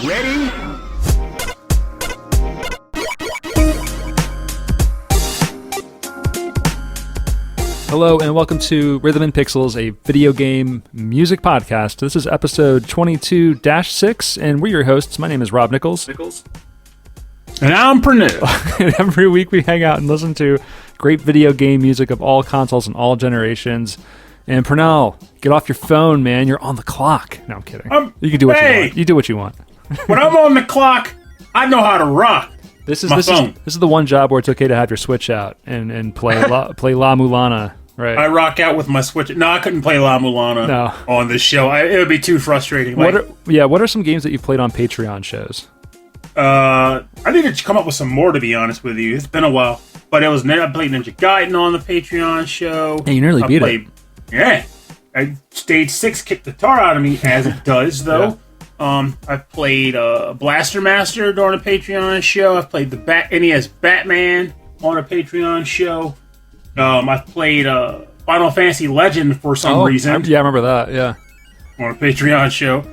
Ready? Hello and welcome to Rhythm and Pixels, a video game music podcast. This is episode 22-6, and we're your hosts. My name is Rob Nichols. And I'm Pernell. And every week we hang out and listen to great video game music of all consoles and all generations. And Pernell, get off your phone, man. You're on the clock. No, I'm kidding. You can do what you want. You do what you want. When I'm on the clock, I know how to rock. This is the one job where it's okay to have your Switch out and play La Mulana, right? I rock out with my Switch. No, I couldn't play La Mulana on this show. It would be too frustrating. What are some games that you've played on Patreon shows? I need to come up with some more, to be honest with you. It's been a while. But I played Ninja Gaiden on the Patreon show. Yeah, you nearly beat it. Yeah. Stage 6 kicked the tar out of me, as it does, though. Yeah. I've played Blaster Master during a Patreon show. I've played the NES Batman on a Patreon show. I've played Final Fantasy Legend for some reason. I remember that. Yeah, on a Patreon show.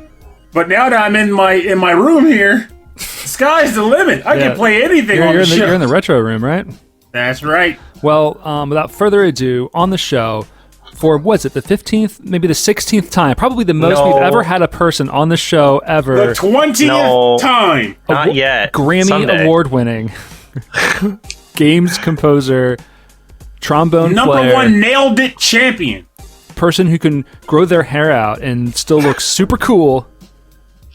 But now that I'm in my room here, the sky's the limit. I can play anything on the show. You're in the retro room, right? That's right. Well, without further ado, on the show. For, what's it, the 15th, maybe the 16th time? Probably the most we've ever had a person on the show ever. The 20th time! Not yet. Grammy award-winning games composer, trombone player. Number one nailed it champion. Person who can grow their hair out and still look super cool,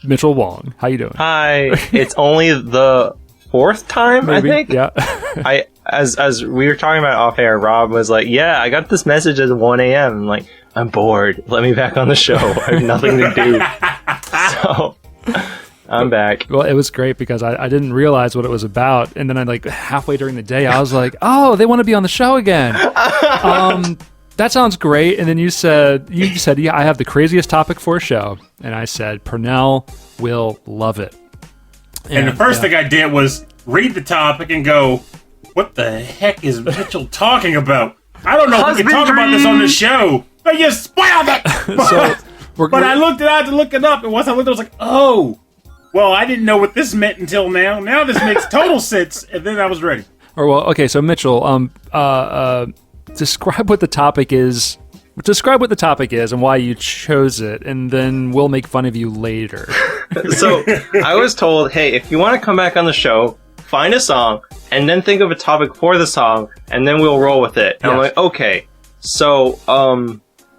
Mitchell Wong. How you doing? Hi. It's only the 4th time, maybe. I think? Yeah. As we were talking about off air, Rob was like, yeah, I got this message at 1 a.m. I'm like, I'm bored. Let me back on the show. I have nothing to do. So, I'm back. Well, it was great because I didn't realize what it was about. And then halfway during the day, I was like, oh, they want to be on the show again. That sounds great. And then you said, yeah, I have the craziest topic for a show. And I said, Pernell will love it. And the first thing I did was read the topic and go, what the heck is Mitchell talking about? I don't know if we can talk about this on the show. But you spoiled it! But I looked it out to look it up, and once I looked, I was like, oh, well, I didn't know what this meant until now. Now this makes total sense, and then I was ready. Okay, so Mitchell, describe what the topic is. Describe what the topic is and why you chose it, and then we'll make fun of you later. So, I was told, hey, if you want to come back on the show, find a song, and then think of a topic for the song, and then we'll roll with it. And I'm like, okay. So,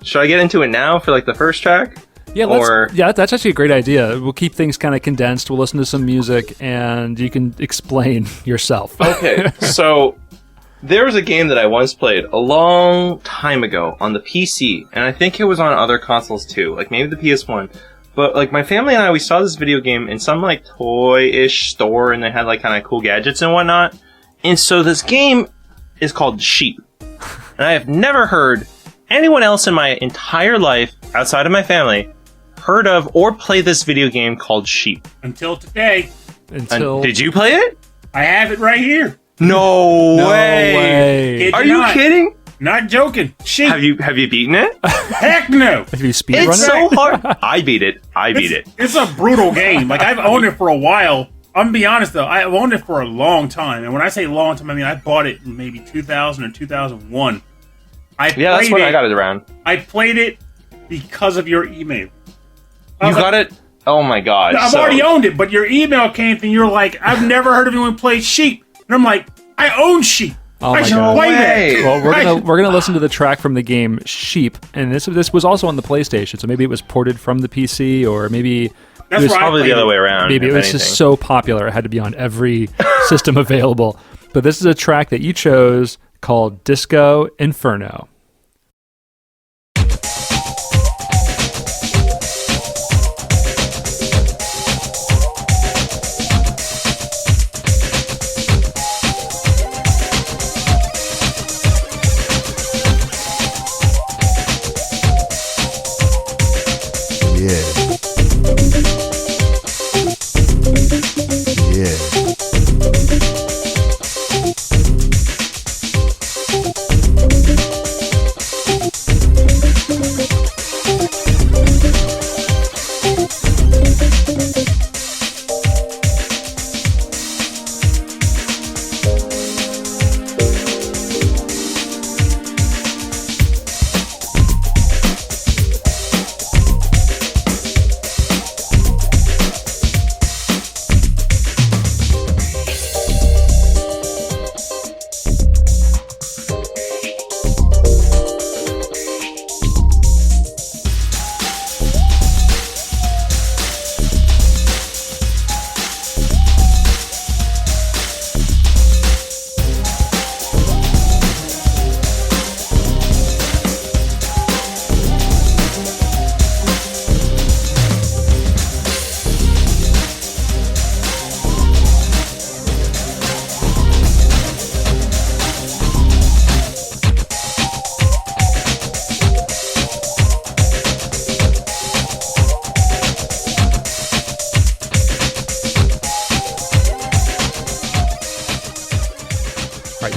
should I get into it now for the first track? Yeah, that's actually a great idea. We'll keep things kind of condensed. We'll listen to some music, and you can explain yourself. Okay, so there was a game that I once played a long time ago on the PC, and I think it was on other consoles too, maybe the PS1. But, my family and I, we saw this video game in some, toy-ish store, and they had, kind of cool gadgets and whatnot. And so this game is called Sheep. And I have never heard anyone else in my entire life, outside of my family, heard of or play this video game called Sheep. Until today. Did you play it? I have it right here. No way. Are you kidding? Not joking. Sheep. Have you beaten it? Heck no. Have you speedrun it? It's so hard. I beat it. It's a brutal game. I've owned it for a while. I'm gonna be honest though. I've owned it for a long time, and when I say long time, I mean I bought it in maybe 2000 or 2001. That's when I got it around. I played it because of your email. You got it? Oh my god! I've already owned it, but your email came and you're like, I've never heard of anyone play Sheep, and I'm like, I own Sheep. Oh I should play that. Well, we're gonna listen to the track from the game Sheep, and this was also on the PlayStation, so maybe it was ported from the PC, or maybe it was probably the other way around. Maybe it was just so popular it had to be on every system available. But this is a track that you chose called Disco Inferno.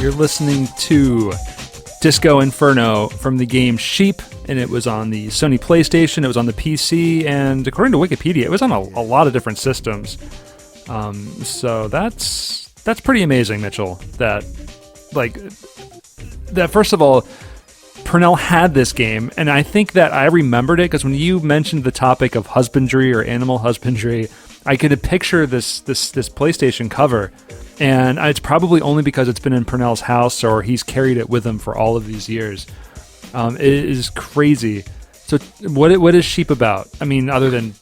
You're listening to Disco Inferno from the game Sheep, and it was on the Sony PlayStation, it was on the PC, and according to Wikipedia, it was on a lot of different systems. So that's pretty amazing, Mitchell. That first of all, Purnell had this game, and I think that I remembered it because when you mentioned the topic of husbandry or animal husbandry, I could picture this PlayStation cover, and it's probably only because it's been in Purnell's house or he's carried it with him for all of these years. It is crazy. So what is Sheep about? I mean, other than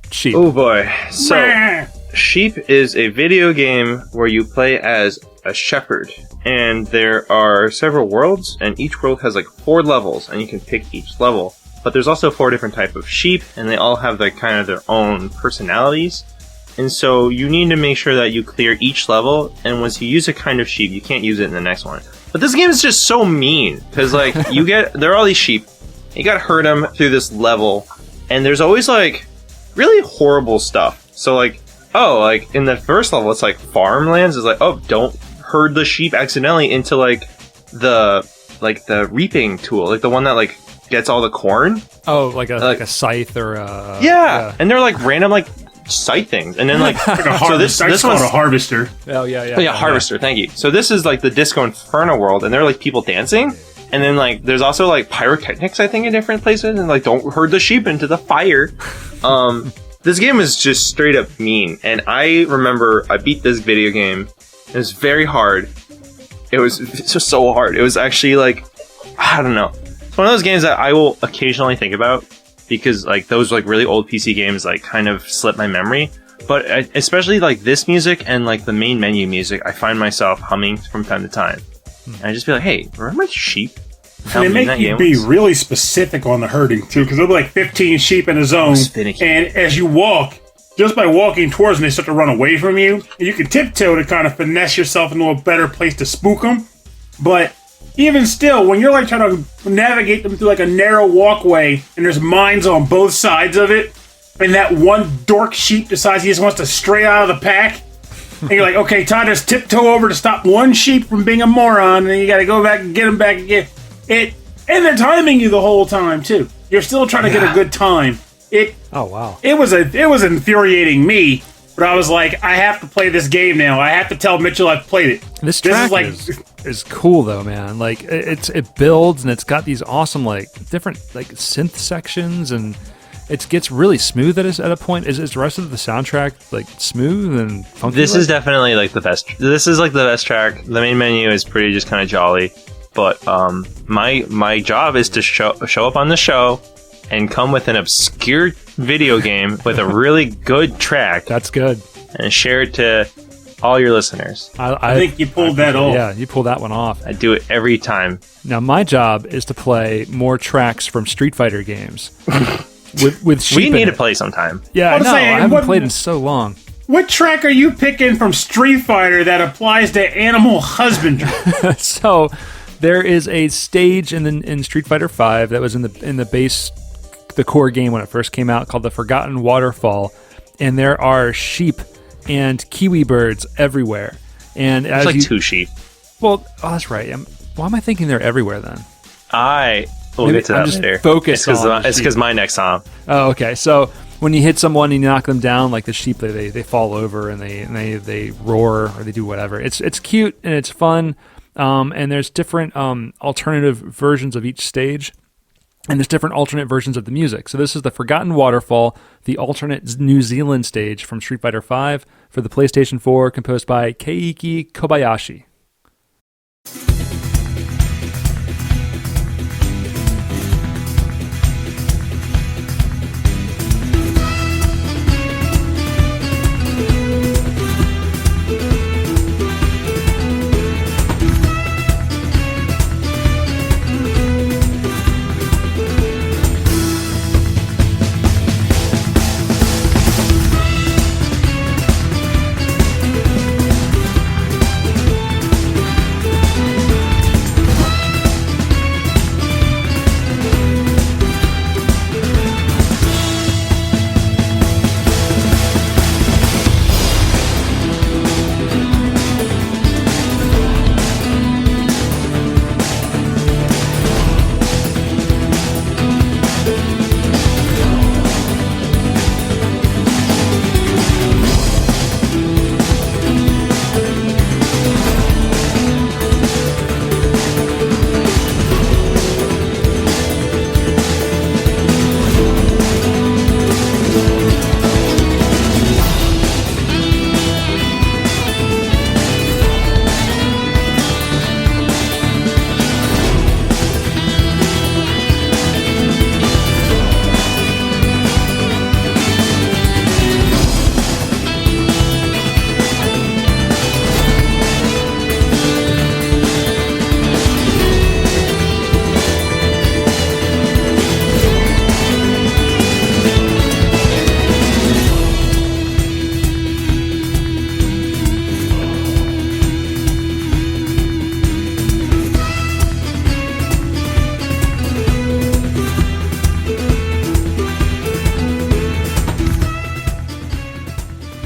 sheep. Oh boy. So Sheep is a video game where you play as a shepherd, and there are several worlds, and each world has like 4 levels, and you can pick each level. But there's also 4 different types of sheep, and they all have like kind of their own personalities. And so you need to make sure that you clear each level, and once you use a kind of sheep, you can't use it in the next one. But this game is just so mean, because like there are all these sheep, you gotta herd them through this level, and there's always like really horrible stuff. So like, like in the first level, it's like farmlands. It's like, don't herd the sheep accidentally into like the reaping tool, like the one that like gets all the corn. Oh, like a scythe or a... Yeah, and they're like random like scythe things, and then like so this one's a harvester. Oh yeah, harvester. Thank you. So this is like the Disco Inferno world, and there are like people dancing, and then like there's also like pyrotechnics, I think, in different places, and like don't herd the sheep into the fire. This game is just straight up mean, and I remember I beat this video game. It was very hard. It's just so hard. It was actually like, I don't know. It's one of those games that I will occasionally think about, because like those like really old PC games like kind of slip my memory. But especially like this music and like the main menu music, I find myself humming from time to time. And I just be like, hey, remember sheep? And they make you be really specific on the herding too, because there'll be like 15 sheep in a zone, and as you walk, just by walking towards them, they start to run away from you. And you can tiptoe to kind of finesse yourself into a better place to spook them. But even still, when you're like trying to navigate them through like a narrow walkway, and there's mines on both sides of it, and that one dork sheep decides he just wants to stray out of the pack, and you're like, okay, time to tiptoe over to stop one sheep from being a moron, and then you gotta go back and get him back again. And they're timing you the whole time too. You're still trying to get a good time. Oh wow! It was infuriating me, but I was like, I have to play this game now. I have to tell Mitchell I've played it. This track is cool though, man. Like it builds, and it's got these awesome like different like synth sections, and it gets really smooth at a point. Is the rest of the soundtrack like smooth and funky? This is definitely like the best. This is like the best track. The main menu is pretty just kind of jolly, but my job is to show up on the show and come with an obscure video game with a really good track. That's good. And share it to all your listeners. I think you pulled that off. Yeah, you pulled that one off. I do it every time. Now, my job is to play more tracks from Street Fighter games. with sheep we need in to it. play sometime. Yeah, I know. I haven't played in so long. What track are you picking from Street Fighter that applies to animal husbandry? So, there is a stage in Street Fighter V that was in the core game when it first came out, called the Forgotten Waterfall, and there are sheep and kiwi birds everywhere. And it's like 2 sheep. Well, that's right. Why am I thinking they're everywhere then? We'll get to that later. Focus it's because my next song. Oh, okay. So when you hit someone and you knock them down, like the sheep, they fall over and they roar or they do whatever. It's cute and it's fun. And there's different alternative versions of each stage. And there's different alternate versions of the music. So this is the Forgotten Waterfall, the alternate New Zealand stage from Street Fighter V for the PlayStation 4, composed by Keiki Kobayashi.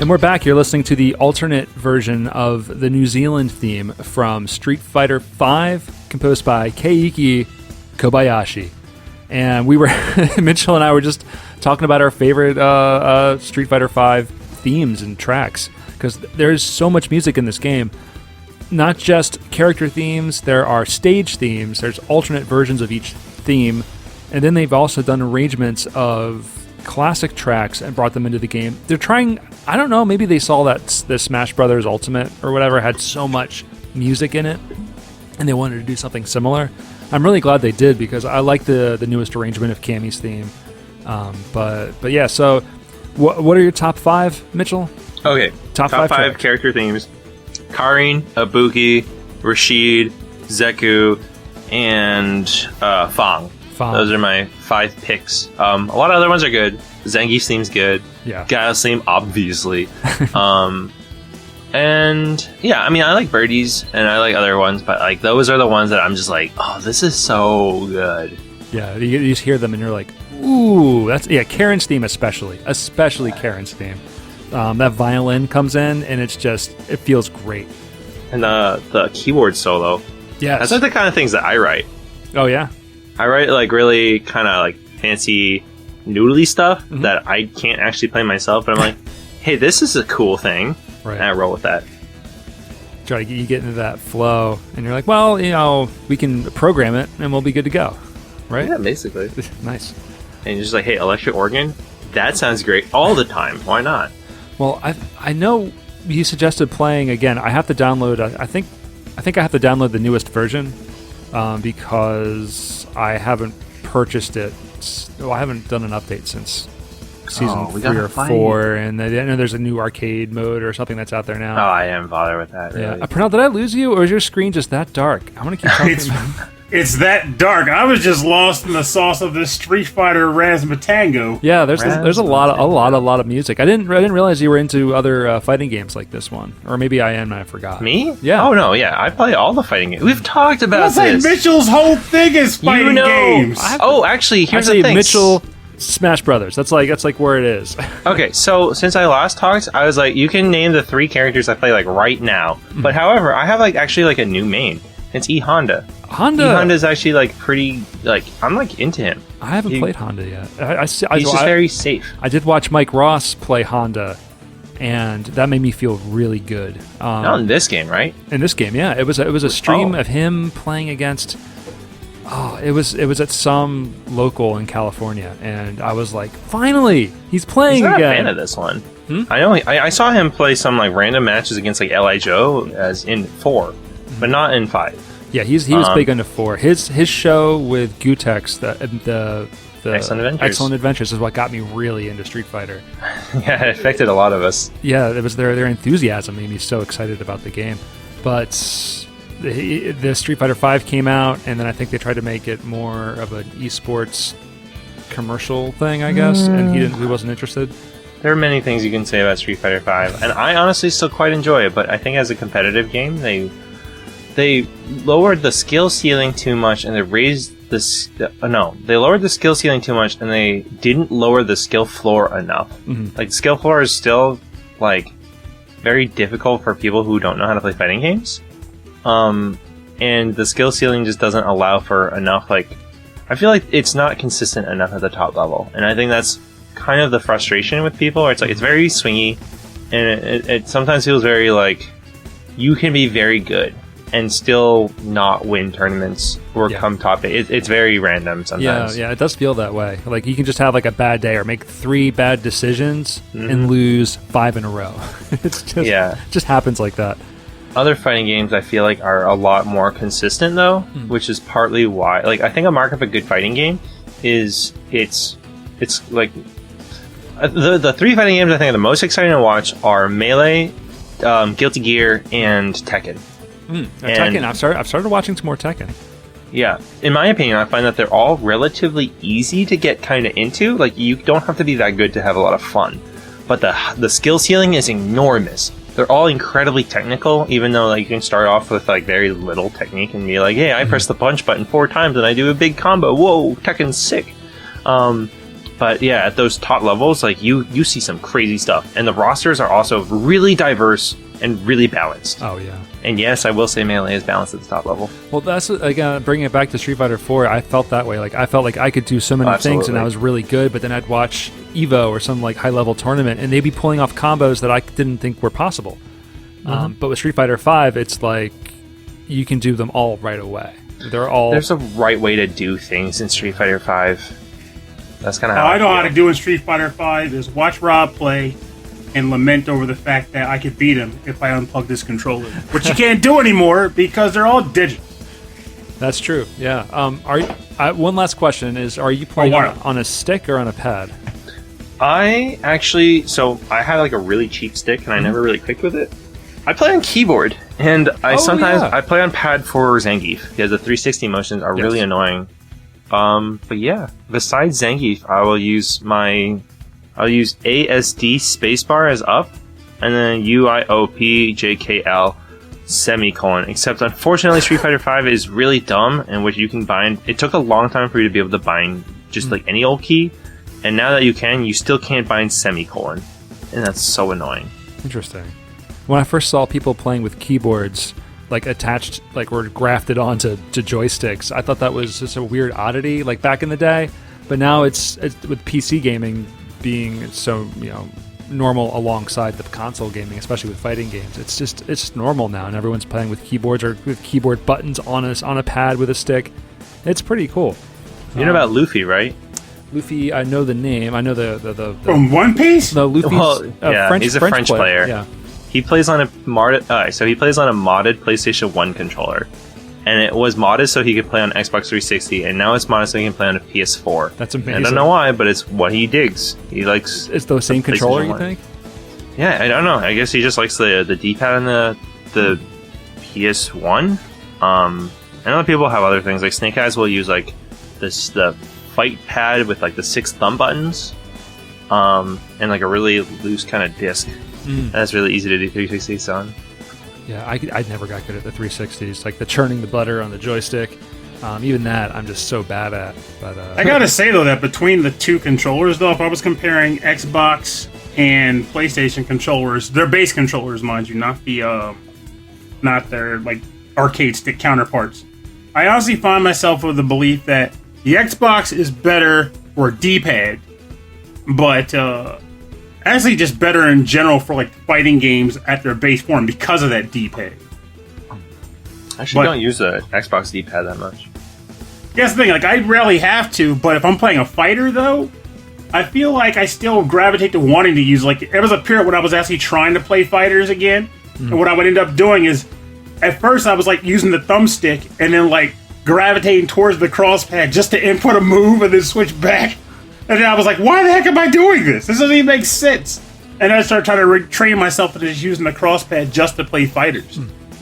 And we're back. You're listening to the alternate version of the New Zealand theme from Street Fighter V, composed by Keiki Kobayashi. And we were, Mitchell and I were just talking about our favorite Street Fighter V themes and tracks, because there's so much music in this game. Not just character themes, there are stage themes, there's alternate versions of each theme, and then they've also done arrangements of classic tracks and brought them into the game. They're trying, I don't know, maybe they saw that the Smash Brothers Ultimate or whatever had so much music in it, and they wanted to do something similar. I'm really glad they did, because I like the newest arrangement of Cammy's theme. But yeah, so what are your top 5, Mitchell? Okay, top 5 character themes. Karin, Ibuki, Rashid, Zeku, and Fang. Those are my 5 picks. A lot of other ones are good. Zengi's theme's good. Yeah. Gaia's theme, obviously. And yeah, I mean, I like Birdie's and I like other ones, but like those are the ones that I'm just like, oh, this is so good. Yeah, you just hear them and you're like, ooh, that's Karen's theme especially Karen's theme. That violin comes in and it feels great. And the keyboard solo. Yeah, that's like the kind of things that I write. Oh yeah. I write like really kind of like fancy noodly stuff that I can't actually play myself, but I'm like, hey, this is a cool thing. Right. And I roll with that. You get into that flow and you're like, well, we can program it and we'll be good to go. Right? Yeah, basically. Nice. And you're just like, hey, electric organ? That sounds great all the time. Why not? Well, I know you suggested playing again. I have to download. I think I have to download the newest version because I haven't purchased it. Well, I haven't done an update since season 3 or 4, and I know there's a new arcade mode or something that's out there now. Oh, I didn't bother with that. Really. Yeah. Pernell, did I lose you, or is your screen just that dark? I want to keep talking. It's that dark. I was just lost in the sauce of this Street Fighter Razmatango. Yeah, there's a lot of music. I didn't realize you were into other fighting games like this one, or maybe I am and I forgot. Me? Yeah. Oh no, yeah, I play all the fighting games. We've talked about this. Mitchell's whole thing is fighting games. Actually, here's the thing. Mitchell, Smash Brothers. That's like where it is. Okay, so since I last talked, I was like, you can name the 3 characters I play like right now. But however, I have like actually like a new main. It's E Honda. Honda is actually like pretty like I'm like into him. I haven't played Honda yet. He's just very safe. I did watch Mike Ross play Honda, and that made me feel really good. Not in this game, right? In this game, yeah. It was a stream of him playing against. Oh, it was at some local in California, and I was like, finally, he's playing again. I'm not a fan of this one. I know. I saw him play some like random matches against like Li Joe as in 4. But not in 5. Yeah, he was big into 4. His show with Gutex, the Excellent Adventures, is what got me really into Street Fighter. Yeah, it affected a lot of us. Yeah, it was their enthusiasm made me so excited about the game. But the Street Fighter V came out, and then I think they tried to make it more of an esports commercial thing, I guess, and he wasn't interested. There are many things you can say about Street Fighter V, and I honestly still quite enjoy it, but I think as a competitive game, they lowered the skill ceiling too much, and they raised they lowered the skill ceiling too much, and they didn't lower the skill floor enough. Like, the skill floor is still, like, very difficult for people who don't know how to play fighting games. And the skill ceiling just doesn't allow for enough, like, I feel like it's not consistent enough at the top level, and I think that's kind of the frustration with people, where it's like, it's very swingy, and it sometimes feels very, like, you can be very good and still not win tournaments or come top 8. It's very random sometimes. Yeah, it does feel that way. Like, you can just have like a bad day or make 3 bad decisions and lose 5 in a row. It's just it just happens like that. Other fighting games I feel like are a lot more consistent though, which is partly why. Like, I think a mark of a good fighting game is it's like the 3 fighting games I think are the most exciting to watch are Melee, Guilty Gear, and Tekken. Tekken. I've started watching some more Tekken. Yeah, in my opinion, I find that they're all relatively easy to get kind of into. Like, you don't have to be that good to have a lot of fun, but the skill ceiling is enormous. They're all incredibly technical, even though like you can start off with like very little technique and be like, "Hey, I press the punch button 4 times and I do a big combo. Whoa, Tekken's sick." But yeah, at those top levels, like you see some crazy stuff, and the rosters are also really diverse and really balanced. Oh yeah. And yes, I will say Melee is balanced at the top level. Well, that's again bringing it back to Street Fighter 4. I felt that way. Like I felt like I could do so many things, and I was really good. But then I'd watch Evo or some like high level tournament, and they'd be pulling off combos that I didn't think were possible. But with Street Fighter 5, it's like you can do them all right away. There's a right way to do things in Street Fighter 5. That's kind of how I know how to do in Street Fighter 5 is watch Rob play and lament over the fact that I could beat him if I unplugged this controller, which you can't do anymore because they're all digital. That's true. Yeah. One last question is: are you playing on a stick or on a pad? I had like a really cheap stick, and I never really clicked with it. I play on keyboard, and I play on pad for Zangief because the 360 motions are really annoying. But yeah, besides Zangief, I'll use ASD spacebar as up, and then UIOP JKL except unfortunately Street Fighter 5 is really dumb, in which you can bind. It took a long time for you to be able to bind just like any old key, and now that you still can't bind semicolon, and that's so annoying. Interesting. When I first saw people playing with keyboards like attached, like were grafted onto joysticks, I thought that was just a weird oddity, like back in the day. But now it's with PC gaming being so normal alongside the console gaming, especially with fighting games. It's normal now, and everyone's playing with keyboards or with keyboard buttons on a pad with a stick. It's pretty cool. You know about Luffy, right? Luffy, I know the name. I know the from One Piece. No, Luffy's he's a French player. Yeah. He plays on a modded PlayStation 1 controller, and it was modded so he could play on Xbox 360, and now it's modded so he can play on a PS4. That's amazing. I don't know why, but it's what he digs. He likes. It's the same controller, you think? Yeah, I don't know. I guess he just likes the D-pad and the PS1. I know people have other things. Like Snake Eyes will use like the fight pad with like the 6 thumb buttons, and like a really loose kind of disc. That's really easy to do 360s on. Yeah, I never got good at the 360s. Like the churning the butter on the joystick. Even that, I'm just so bad at. But I gotta say though that between the two controllers, though, if I was comparing Xbox and PlayStation controllers, their base controllers, mind you, not their like arcade stick counterparts, I honestly find myself with the belief that the Xbox is better for D-pad, but actually just better in general for like fighting games at their base form because of that D-pad. I actually don't use the Xbox D-pad that much. That's the thing, like I rarely have to, but if I'm playing a fighter though, I feel like I still gravitate to wanting to use, like there was a period when I was actually trying to play fighters again, and what I would end up doing is, at first I was like using the thumbstick and then like gravitating towards the crosspad just to input a move and then switch back. And then I was like, why the heck am I doing this? This doesn't even make sense. And I started trying to retrain myself into just using the crosspad just to play fighters.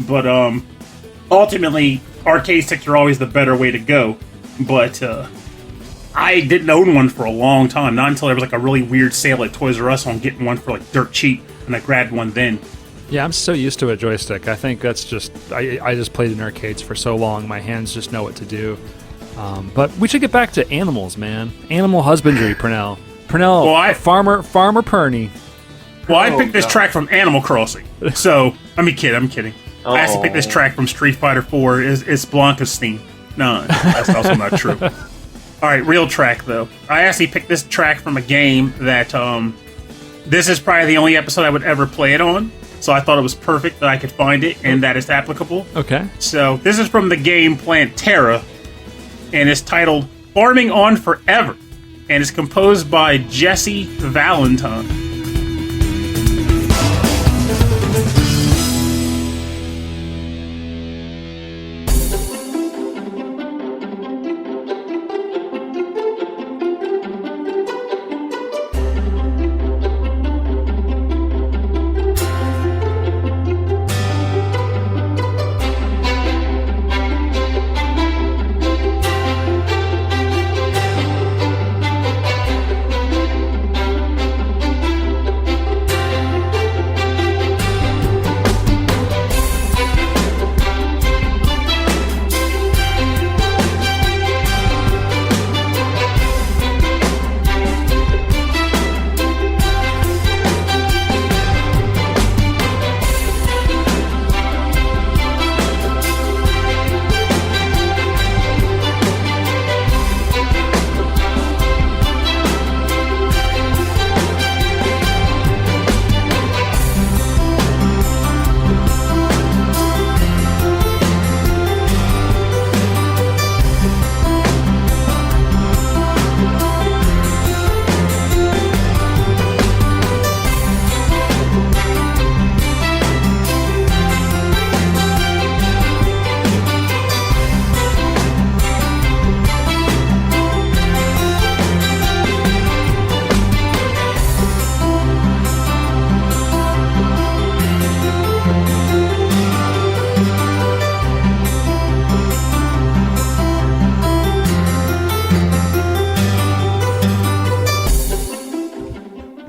But ultimately, arcade sticks are always the better way to go. But I didn't own one for a long time. Not until there was like a really weird sale at Toys R Us on getting one for like dirt cheap. And I grabbed one then. Yeah, I'm so used to a joystick. I think that's just... I just played in arcades for so long. My hands just know what to do. But we should get back to animals, man. Animal husbandry, Purnell. Purnell, farmer Perney. Well, I picked this track from Animal Crossing. So, I'm kidding. Oh. I actually picked this track from Street Fighter 4. It's Blanca's theme. No, that's also not true. Alright, real track, though. I actually picked this track from a game that, this is probably the only episode I would ever play it on. So I thought it was perfect that I could find it and that it's applicable. Okay. So, this is from the game Plantera. And it's titled Farming On Forever. And it's composed by Jesse Valentine.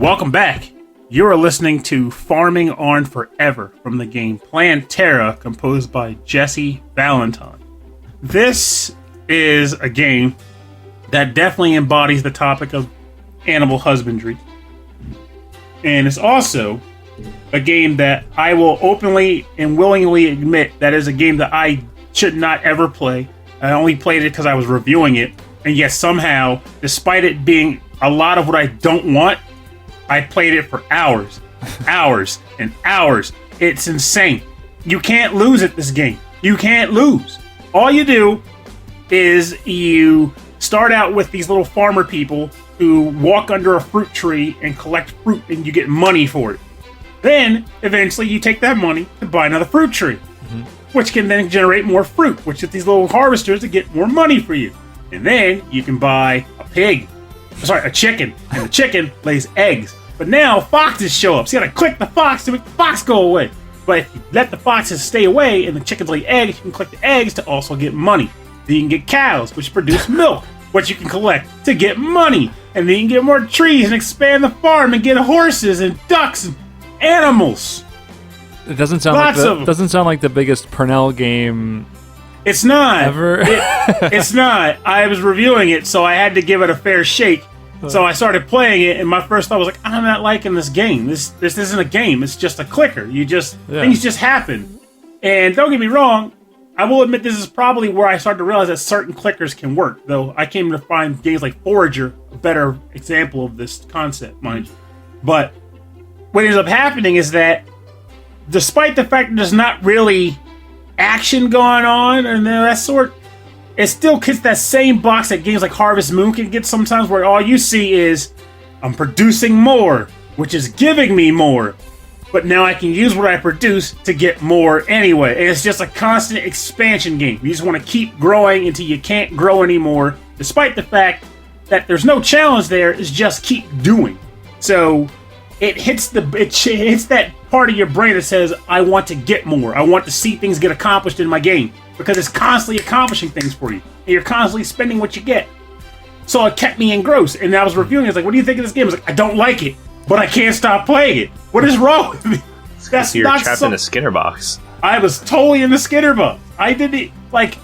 Welcome back. You are listening to Farming on Forever from the game Plantera, composed by Jesse Valentine. This is a game that definitely embodies the topic of animal husbandry. And it's also a game that I will openly and willingly admit that is a game that I should not ever play. I only played it because I was reviewing it. And yet somehow, despite it being a lot of what I don't want, I played it for hours, hours, and hours. It's insane. You can't lose at this game. You can't lose. All you do is you start out with these little farmer people who walk under a fruit tree and collect fruit, and you get money for it. Then, eventually, you take that money to buy another fruit tree, which can then generate more fruit, which is these little harvesters to get more money for you. And then you can buy a chicken, and the chicken lays eggs. But now foxes show up, so you gotta click the fox to make the fox go away. But if you let the foxes stay away and the chickens lay eggs, you can click the eggs to also get money. Then you can get cows, which produce milk, which you can collect to get money. And then you can get more trees and expand the farm and get horses and ducks and animals. It doesn't sound like the biggest Purnell game. It's not. Ever. It's not. I was reviewing it, so I had to give it a fair shake. So I started playing it, and my first thought was like, I'm not liking this game. This isn't a game. It's just a clicker. Things just happen. And don't get me wrong, I will admit this is probably where I started to realize that certain clickers can work. Though I came to find games like Forager a better example of this concept, mind you. But what ends up happening is that, despite the fact that there's not really action going on and that sort, it still hits that same box that games like Harvest Moon can get sometimes, where all you see is, I'm producing more, which is giving me more, but now I can use what I produce to get more anyway. And it's just a constant expansion game. You just want to keep growing until you can't grow anymore, despite the fact that there's no challenge there. It's just keep doing. So it hits that part of your brain that says, I want to get more. I want to see things get accomplished in my game. Because it's constantly accomplishing things for you. And you're constantly spending what you get. So it kept me engrossed. And I was reviewing it. It's like, what do you think of this game? I was like, I don't like it. But I can't stop playing it. What is wrong with me? That's you're trapped in a Skinner box. I was totally in the Skinner box. I didn't, like,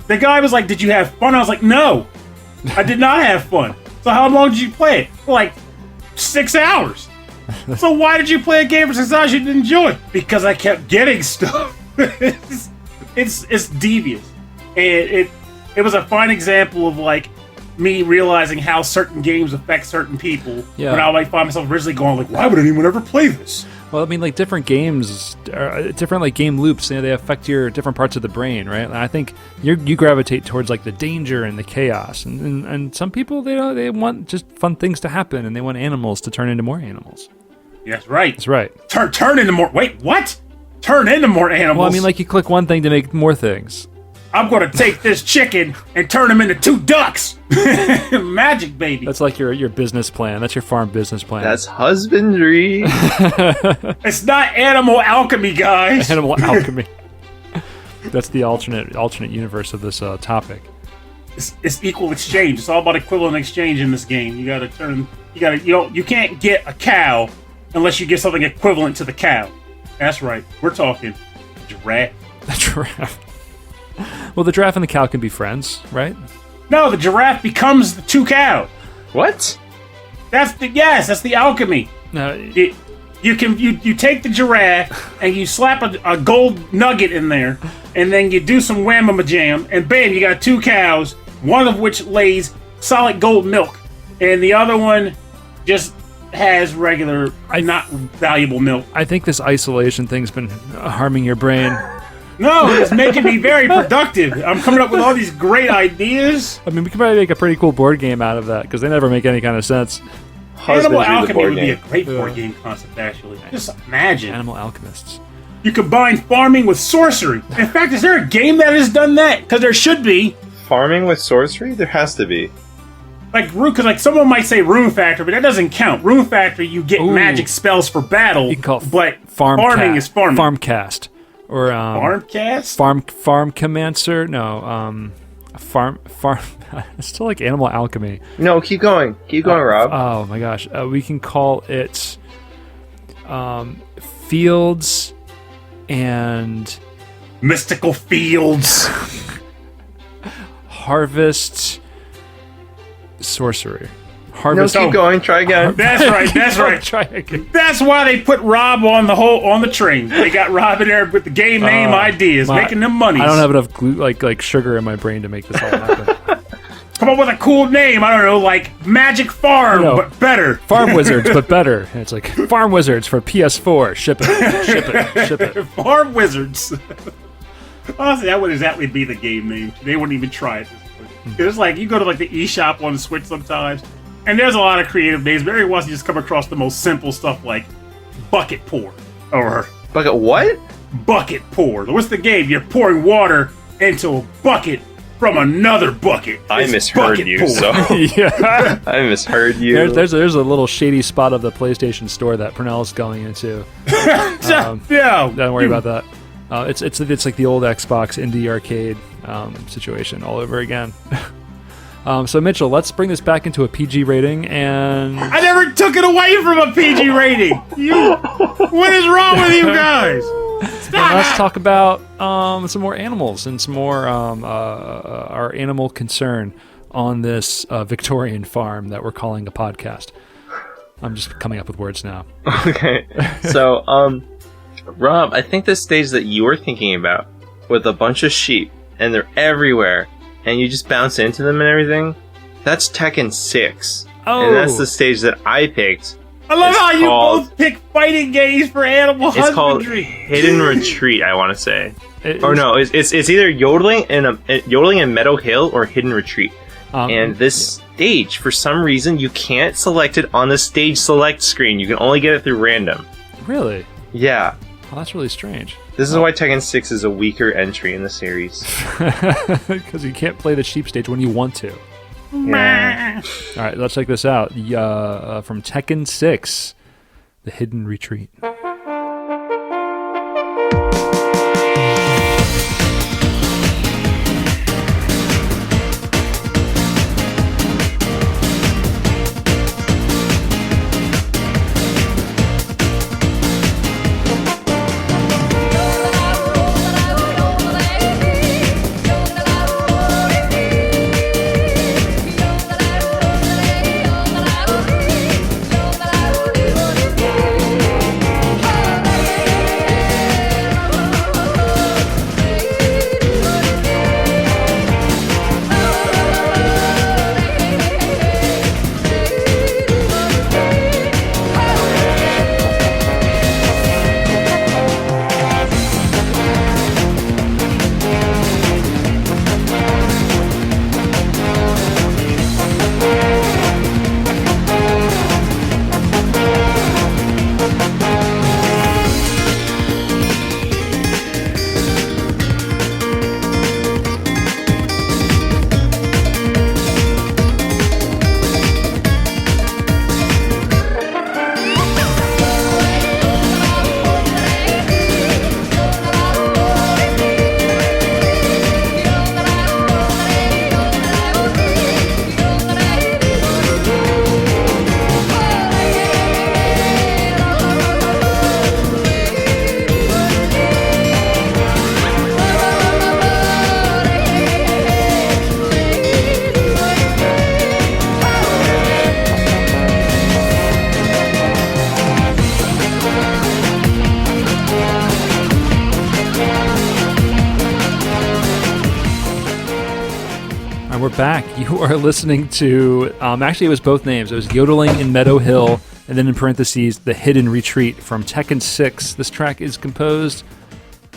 the guy was like, did you have fun? I was like, no. I did not have fun. So how long did you play it? For like 6 hours. So why did you play a game for 6 hours you didn't enjoy? Because I kept getting stuff. It's devious. And it was a fine example of like me realizing how certain games affect certain people. Yeah. When I like find myself originally going like, why would anyone ever play this? Well, I mean, like different games, different like game loops. You know, they affect your different parts of the brain, right? And I think you gravitate towards like the danger and the chaos, and some people they want just fun things to happen, and they want animals to turn into more animals. Yes, right. That's right. Turn into more. Wait, what? Turn into more animals. Well, I mean, like you click one thing to make more things. I'm going to take this chicken and turn him into 2 ducks. Magic, baby. That's like your business plan. That's your farm business plan. That's husbandry. It's not animal alchemy, guys. Animal alchemy. That's the alternate universe of this topic. It's equal exchange. It's all about equivalent exchange in this game. You can't get a cow unless you get something equivalent to the cow. That's right. We're talking giraffe. The giraffe. Well, the giraffe and the cow can be friends, right? No, the giraffe becomes the 2 cows. What? That's the alchemy. No, you take the giraffe and you slap a gold nugget in there, and then you do some whamma-jam, and bam, you got 2 cows, one of which lays solid gold milk, and the other one just has regular, not valuable milk. I think this isolation thing's been harming your brain. No, it's making me very productive. I'm coming up with all these great ideas. I mean, we could probably make a pretty cool board game out of that, because they never make any kind of sense. Animal alchemy would be a great board game concept, actually. Just imagine. Animal alchemists. You combine farming with sorcery. In fact, is there a game that has done that? Because there should be. Farming with sorcery? There has to be. Because someone might say Rune Factory, but that doesn't count. Rune Factory, you get magic spells for battle. You can call but farming is farming. Farmcast. Or Farmcast? Farmcomancer? No, Farm. It's still like Animal Alchemy. No, keep going. Keep going, Rob. Oh my gosh. We can call it Fields and Mystical Fields. Harvest Sorcery. No, Harvest. keep going. Try again. That's right. That's right. Try again. That's why they put Rob on the train. They got Rob in there with the game name ideas, making them money. I don't have enough like sugar in my brain to make this all happen. Come up with a cool name. I don't know, like Magic Farm, but better. Farm Wizards, but better. And it's like Farm Wizards for PS4. Ship it. Ship it. Ship it. Farm Wizards. Honestly, that would exactly be the game name. They wouldn't even try it. It's like you go to like the eShop on the Switch sometimes, and there's a lot of creative names. But every once you just come across the most simple stuff like Bucket Pour or Bucket what? Bucket Pour. What's the game? You're pouring water into a bucket from another bucket. I It's misheard Bucket you, Pour. so Yeah. I misheard you. There's a little shady spot of the PlayStation store that Purnell's going into. Yeah. Don't worry about that. It's like the old Xbox indie arcade situation all over again. So Mitchell, let's bring this back into a PG rating, and I never took it away from a PG rating. What is wrong with you guys? Stop. let's talk about some more animals and some more our animal concern on this Victorian farm that we're calling a podcast. I'm just coming up with words now. Okay. So, Rob, I think the stage that you were thinking about with a bunch of sheep and they're everywhere and you just bounce into them and everything, that's Tekken 6. Oh. And that's the stage that I picked. I love It's how you called- both pick fighting games for animal It's called husbandry. Hidden Retreat, I want to say. It Or is- no, it's either Yodeling and Meadow Hill or Hidden Retreat. And this stage, for some reason, you can't select it on the stage select screen. You can only get it through random. Really? Yeah. Well, that's really strange. This is why Tekken 6 is a weaker entry in the series. Because you can't play the sheep stage when you want to. Yeah. All right, let's check this out. From Tekken 6, The Hidden Retreat. We're back. You are listening to, actually it was both names. It was Yodeling in Meadow Hill, and then in parentheses, The Hidden Retreat from Tekken 6. This track is composed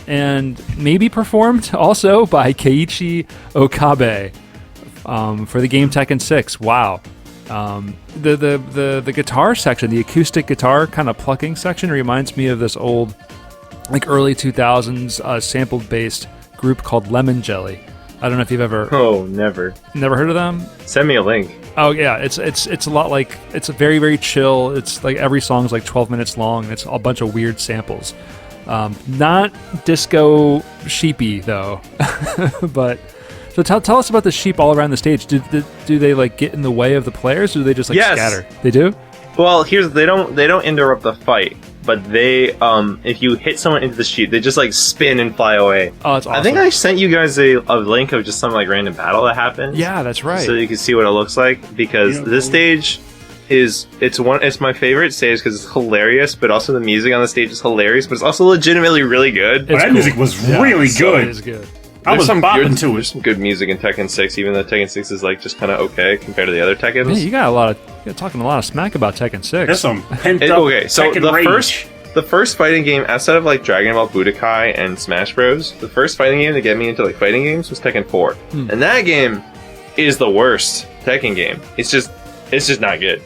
and maybe performed also by Keichi Okabe for the game Tekken 6. Wow. The guitar section, the acoustic guitar kind of plucking section reminds me of this old, like early 2000s sample-based group called Lemon Jelly. I don't know if you've ever... Oh, never. Never heard of them? Send me a link. Oh, yeah. It's a lot like... It's a very, very chill. It's like every song's like 12 minutes long, and it's a bunch of weird samples. Not disco sheepy, though. But So tell us about the sheep all around the stage. Do they like get in the way of the players, or do they just like scatter? They do. Well, they don't interrupt the fight, but they if you hit someone into the sheep, they just like spin and fly away. Oh, that's awesome. I think I sent you guys a link of just some like random battle that happened. Yeah, that's right. So you can see what it looks like, because this stage it's my favorite stage because it's hilarious, but also the music on the stage is hilarious, but it's also legitimately really good. That music was really good. It is good. I was bopping to it. There's some good music in Tekken 6, even though Tekken 6 is like just kind of okay compared to the other Tekkens. Yeah, you're talking a lot of smack about Tekken 6. There's some pent up Tekken rage. The first fighting game, outside of like Dragon Ball Budokai and Smash Bros, the first fighting game to get me into like fighting games was Tekken 4. And that game is the worst Tekken game. It's just not good.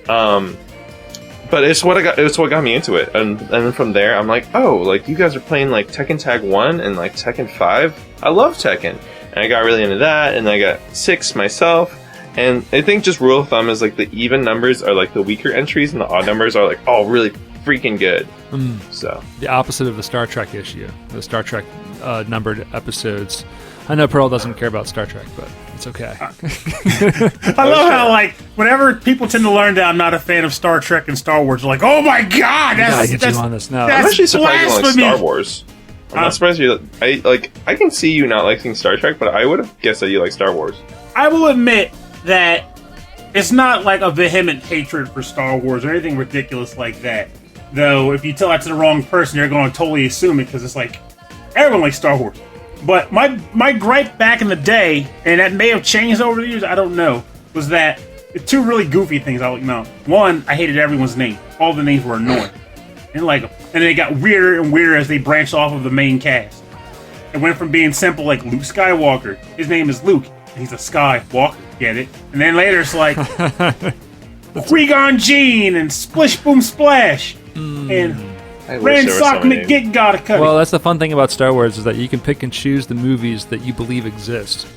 But it's what got me into it. And then from there, I'm like, oh, like you guys are playing like Tekken Tag 1 and like Tekken 5. I love Tekken. And I got really into that, and I got 6 myself. And I think just rule of thumb is like the even numbers are like the weaker entries, and the odd numbers are like, oh, really freaking good. So the opposite of the Star Trek issue. The Star Trek numbered episodes. I know Pearl doesn't care about Star Trek, but it's okay. I love how, like, whenever people tend to learn that I'm not a fan of Star Trek and Star Wars, they're like, oh my god, that's you on this now. I'm actually surprised you like Star Wars. I'm not surprised you. I can see you not liking Star Trek, but I would have guessed that you like Star Wars. I will admit that it's not like a vehement hatred for Star Wars or anything ridiculous like that. Though, if you tell that to the wrong person, they're going to totally assume it, because it's like, everyone likes Star Wars. But my gripe back in the day, and that may have changed over the years, I don't know, was that the two really goofy things I like now. One, I hated everyone's name. All the names were annoying. I didn't like them. And they got weirder and weirder as they branched off of the main cast. It went from being simple, like Luke Skywalker. His name is Luke, and he's a Skywalker. Get it? And then later it's like Qui-Gon Jinn and Splish Boom Splash and Ransock McGit gotta cut. Well, that's the fun thing about Star Wars, is that you can pick and choose the movies that you believe exist.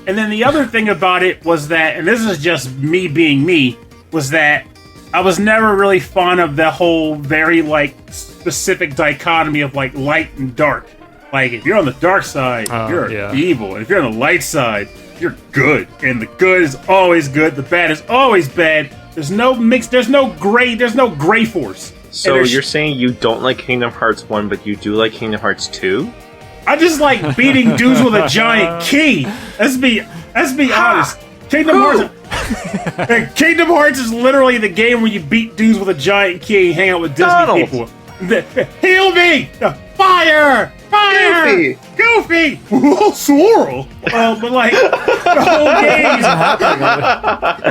And then the other thing about it was that, and this is just me being me, was that I was never really fond of the whole very like specific dichotomy of like light and dark. Like, if you're on the dark side, you're evil, and if you're on the light side, you're good. And the good is always good, the bad is always bad. There's no mix, there's no gray force. So you're saying you don't like Kingdom Hearts 1, but you do like Kingdom Hearts 2? I just like beating dudes with a giant key. Let's be honest. Kingdom Hearts is literally the game where you beat dudes with a giant key and hang out with Disney people. Heal me! Fire! Goofy! Swirl! But like, the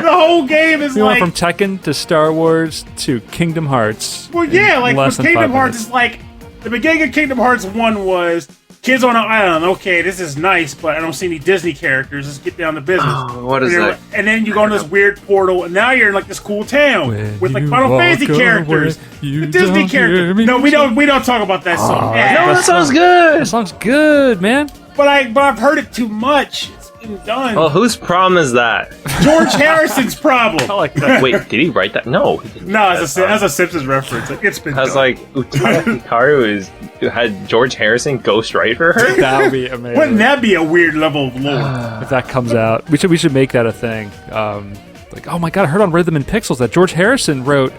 whole game is we like... went from Tekken to Star Wars to Kingdom Hearts. Well, yeah, like, with Kingdom Hearts is like... The beginning of Kingdom Hearts 1 was... Kids on an island, okay, this is nice, but I don't see any Disney characters. Let's get down to business. Oh, what is that? And then you go into this weird portal, and now you're in like this cool town with like Final Fantasy characters, the Disney characters. No, we don't talk about that song. No, that song's good. That song's good, man. But I've heard it too much. It's been done. Well, whose problem is that? George Harrison's problem. I like that. Wait, did he write that? No, he didn't. No, as a Simpsons reference. Like, it's been. I was done. like, Utada Hikaru had George Harrison ghost write for her. That would be amazing. Wouldn't that be a weird level of lore? If that comes out, we should make that a thing. Like, oh my god, I heard on Rhythm and Pixels that George Harrison wrote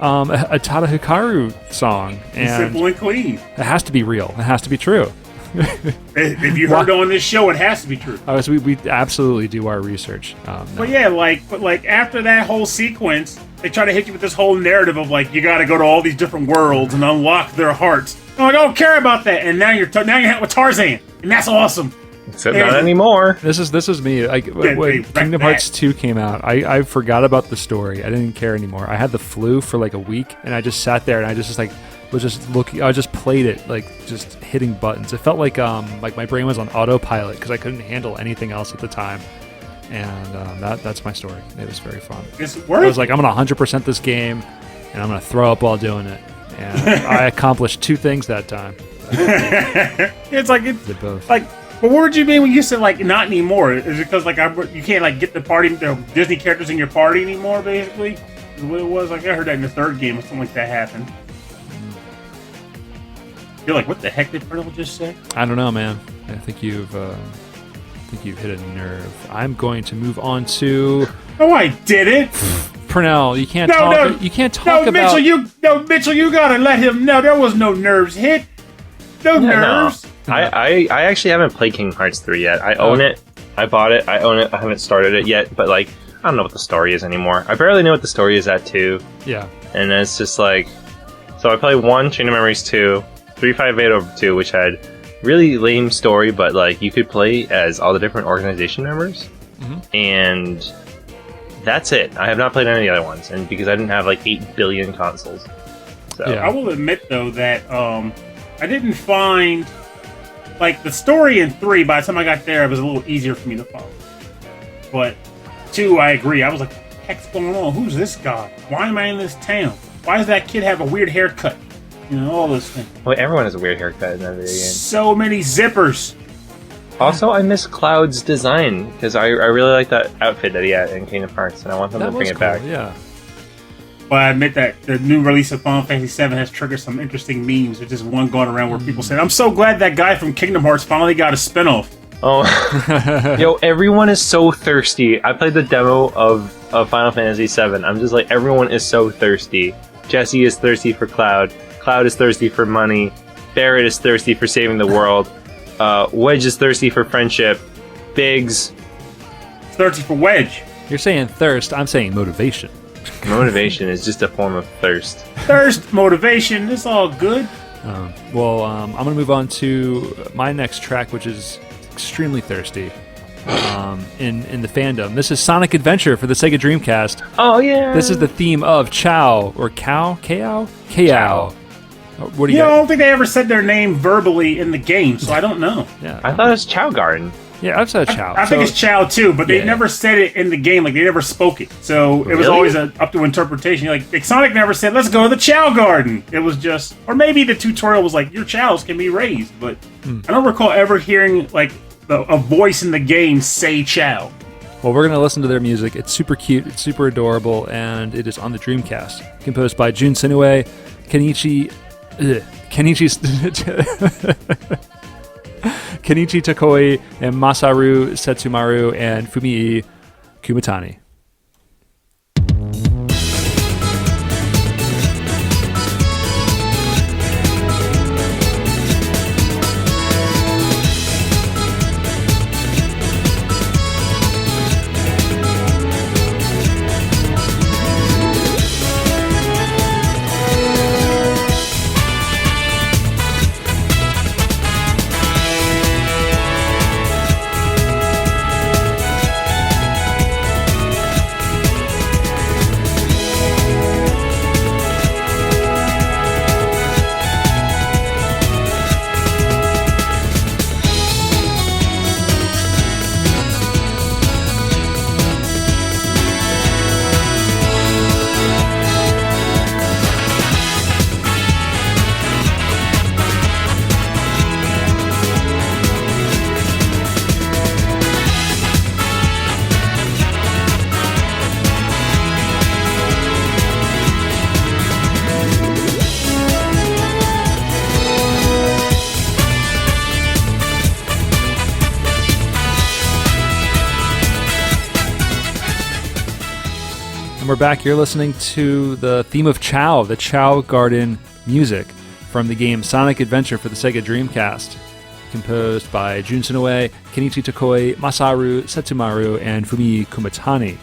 a Tada Hikaru song, and Simple and clean. It has to be real. It has to be true. If you heard on this show, it has to be true. So we absolutely do our research. But yeah, but after that whole sequence, they try to hit you with this whole narrative of like, you got to go to all these different worlds and unlock their hearts. I'm like, I don't care about that. And now you're hanging with Tarzan, and that's awesome. Except not anymore. This is me. Like, when Kingdom Hearts 2 came out, I forgot about the story. I didn't care anymore. I had the flu for like a week, and I just sat there and I was just looking. I just played it, like just hitting buttons. It felt like my brain was on autopilot because I couldn't handle anything else at the time. And that's my story. It was very fun. I was like, I'm gonna 100% this game, and I'm gonna throw up while doing it. And I accomplished 2 things that time. It's like Did both. Like, but what would you mean when you said like not anymore? Is it because like you can't like get the Disney characters in your party anymore? Basically, is what it was. Like I heard that in the 3rd game or something like that happened. You're like, what the heck did Pearl just say? I don't know, man. I think you've think you've hit a nerve. I'm going to move on to... No, I didn't. Purnell, you can't talk. You can't talk about... Mitchell, you gotta let him know. There was no nerves hit. No nerves. No. I actually haven't played Kingdom Hearts 3 yet. I own it. I bought it. I own it. I haven't started it yet, but like, I don't know what the story is anymore. I barely know what the story is at 2. Yeah. And it's just like... So I played 1, Chain of Memories 2, 358 over 2, which had really lame story, but like, you could play as all the different organization members. Mm-hmm. And that's it. I have not played any of the other ones, and because I didn't have like 8 billion consoles. So. Yeah. I will admit, though, that I didn't find... Like, the story in 3, by the time I got there, it was a little easier for me to follow. But 2, I agree. I was like, what the heck's going on? Who's this guy? Why am I in this town? Why does that kid have a weird haircut? You know, all those things. Well, everyone has a weird haircut in that video game. So many zippers. Also, I miss Cloud's design, because I really like that outfit that he had in Kingdom Hearts, and I want them to bring it back. Yeah. But I admit that the new release of Final Fantasy VII has triggered some interesting memes. There's just one going around where people say, I'm so glad that guy from Kingdom Hearts finally got a spinoff. Oh, yo, everyone is so thirsty. I played the demo of Final Fantasy VII. I'm just like, everyone is so thirsty. Jesse is thirsty for Cloud. Cloud is thirsty for money. Barrett is thirsty for saving the world. Wedge is thirsty for friendship. Biggs... thirsty for Wedge. You're saying thirst, I'm saying motivation. Motivation is just a form of thirst. Thirst, motivation, it's all good. I'm going to move on to my next track, which is extremely thirsty in the fandom. This is Sonic Adventure for the Sega Dreamcast. Oh, yeah. This is the theme of Chao, or Kao? Chao. What do you I don't think they ever said their name verbally in the game, so I don't know. Yeah, I thought it was Chao Garden. Yeah, I've said Chao. I think it's Chao too, but they never said it in the game. Like, they never spoke it. So it was always up to interpretation. Like, Sonic never said, let's go to the Chao Garden. It was just... Or maybe the tutorial was like, your Chaos can be raised. But I don't recall ever hearing, like, a voice in the game say Chao. Well, we're going to listen to their music. It's super cute. It's super adorable. And it is on the Dreamcast. Composed by Jun Senoue, Kenichi Tokoi, and Masaru Setsumaru, and Fumie Kumatani. We're back. You're listening to the theme of Chao, the Chao Garden music from the game Sonic Adventure for the Sega Dreamcast, composed by Jun Senoue, Kenichi Tokoi, Masaru Setsumaru, and Fumie Kumatani.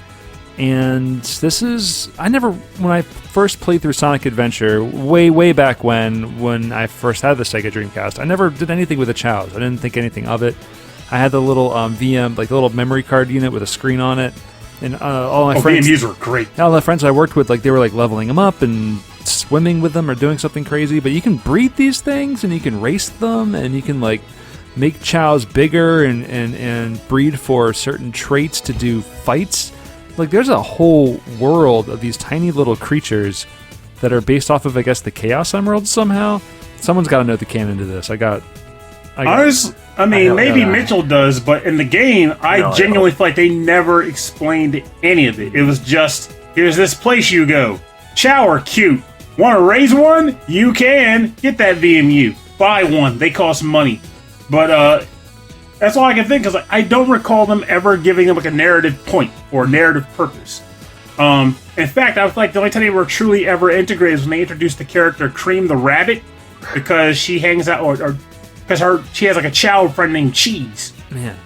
And this is... when I first played through Sonic Adventure, way back when I first had the Sega Dreamcast, I never did anything with the Chaos. I didn't think anything of it. I had the little VM, like the little memory card unit with a screen on it. And all my friends, VMUs were great. All the friends I worked with, like they were like leveling them up and swimming with them or doing something crazy. But you can breed these things and you can race them and you can like make chows bigger and breed for certain traits to do fights. Like there's a whole world of these tiny little creatures that are based off of, I guess, the Chaos Emeralds somehow. Someone's got to know the canon to this. Maybe Mitchell does, but in the game, I genuinely feel like they never explained any of it. It was just, here's this place you go. Chao are cute. Want to raise one? You can. Get that VMU. Buy one. They cost money. But That's all I can think, because I don't recall them ever giving them like a narrative point or narrative purpose. In fact, I was like, the only time they were truly ever integrated was when they introduced the character Cream the Rabbit, because she hangs out, or because she has like a child friend named Cheese. Man.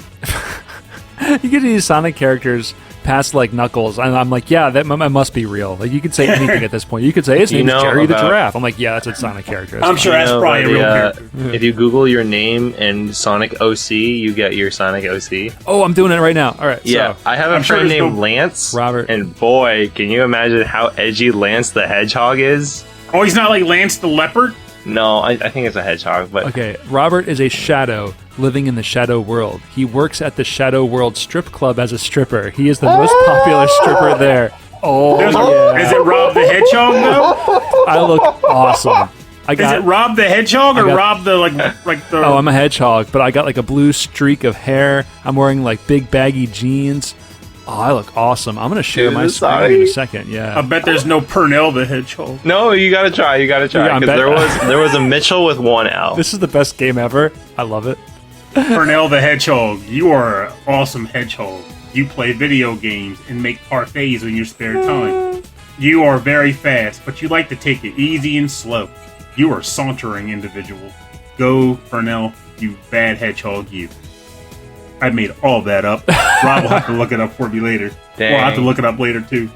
You get these Sonic characters past like Knuckles, and I'm like, yeah, that must be real. Like, you could say anything at this point. You could say his name's Jerry the Giraffe. I'm like, yeah, that's a Sonic character. I'm sure that's probably a real character. If you Google your name and Sonic OC, you get your Sonic OC. Oh, I'm doing it right now. All right. Yeah, so, I have a friend named Lance. Robert. And boy, can you imagine how edgy Lance the Hedgehog is? Oh, he's not like Lance the Leopard? No, I think it's a hedgehog. But okay, Robert is a shadow living in the Shadow World. He works at the Shadow World strip club as a stripper. He is the most popular stripper there. Oh, yeah. Is it Rob the Hedgehog, though? I look awesome. Is it Rob the Hedgehog or Rob the, like the... Oh, I'm a hedgehog, but I got like a blue streak of hair. I'm wearing like big baggy jeans. Oh, I look awesome. I'm going to share my screen in a second. Yeah. I bet there's no Purnell the Hedgehog. No, you got to try. Because there was a Mitchell with one L. This is the best game ever. I love it. Purnell the Hedgehog, you are an awesome hedgehog. You play video games and make parfaits in your spare time. You are very fast, but you like to take it easy and slow. You are a sauntering individual. Go, Purnell, you bad hedgehog, you. I made all that up. Rob will have to look it up for me later. Dang. We'll have to look it up later, too.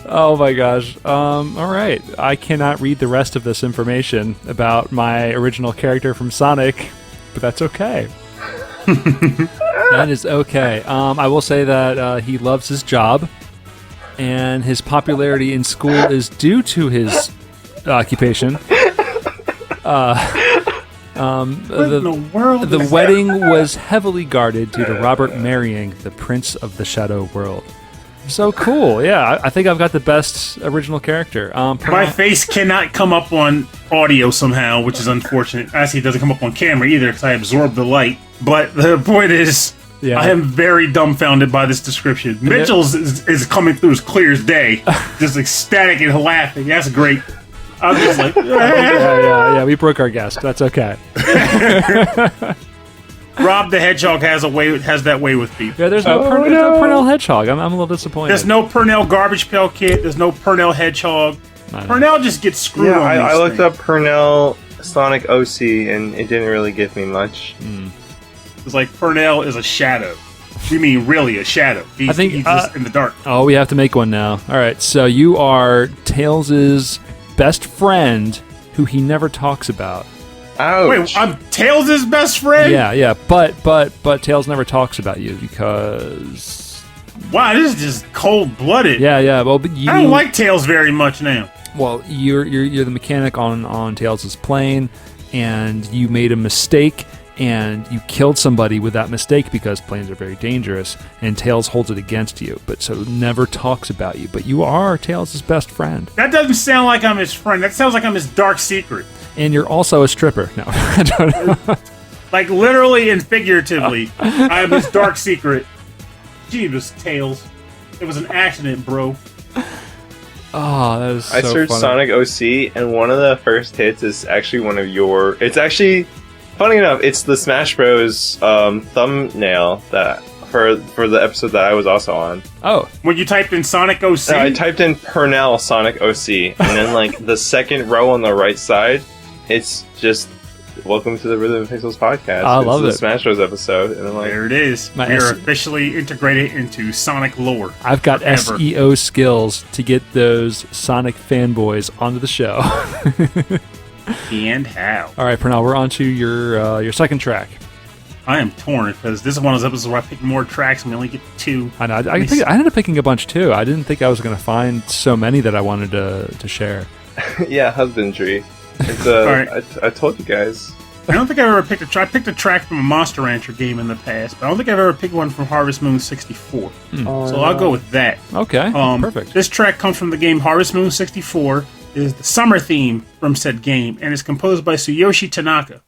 Oh my gosh. All right. I cannot read the rest of this information about my original character from Sonic, but that's okay. That is okay. I will say that he loves his job, and his popularity in school is due to his occupation. The wedding was heavily guarded due to Robert marrying the Prince of the Shadow World. So cool. Yeah, I think I've got the best original character. My face cannot come up on audio somehow, which is unfortunate. Actually, it doesn't come up on camera either because I absorb the light. But the point is, yeah. I am very dumbfounded by this description. Mitchell's is coming through as clear as day. Just ecstatic and laughing. That's great. I was just like, yeah, we broke our guest. That's okay. Rob the Hedgehog has that way with people. Yeah, there's no Purnell Hedgehog. I'm a little disappointed. There's no Purnell Garbage Pail Kid. There's no Purnell Hedgehog. Purnell just gets screwed on these I looked up Purnell Sonic OC, and it didn't really give me much. It's like Purnell is a shadow. You mean really a shadow? He's just in the dark. Oh, we have to make one now. All right, so you are Tails' best friend, who he never talks about. Ouch. Wait, I'm Tails' best friend? Yeah, but Tails never talks about you because... Wow, this is just cold-blooded. Yeah, well, but I don't like Tails very much now. Well, you're the mechanic on Tails' plane, and you made a mistake, and you killed somebody with that mistake because planes are very dangerous, and Tails holds it against you, but so never talks about you. But you are Tails' best friend. That doesn't sound like I'm his friend. That sounds like I'm his dark secret. And you're also a stripper. No, I don't know. Like literally and figuratively, I'm his dark secret. Jeebus, Tails. It was an accident, bro. Oh, that is so I searched funny. Sonic OC, and one of the first hits is actually one of your... It's actually... Funny enough, it's the Smash Bros. Thumbnail that for the episode that I was also on. Oh. When you typed in Sonic OC? No, I typed in Purnell Sonic OC, and then like the second row on the right side, it's just Welcome to the Rhythm and Pixels podcast. I love it. It's the Smash Bros. Episode. And then like, there it is. We're officially integrated into Sonic lore. I've got SEO skills to get those Sonic fanboys onto the show. And how? All right, Pernell, we're on to your second track. I am torn because this is one of those episodes where I picked more tracks and we only get two. I know. I ended up picking a bunch too. I didn't think I was going to find so many that I wanted to share. Yeah, husbandry. It's right. I told you guys. I don't think I've ever picked a track. I picked a track from a Monster Rancher game in the past, but I don't think I've ever picked one from Harvest Moon 64. So I'll go with that. Okay, perfect. This track comes from the game Harvest Moon 64. It is the summer theme from said game, and is composed by Tsuyoshi Tanaka.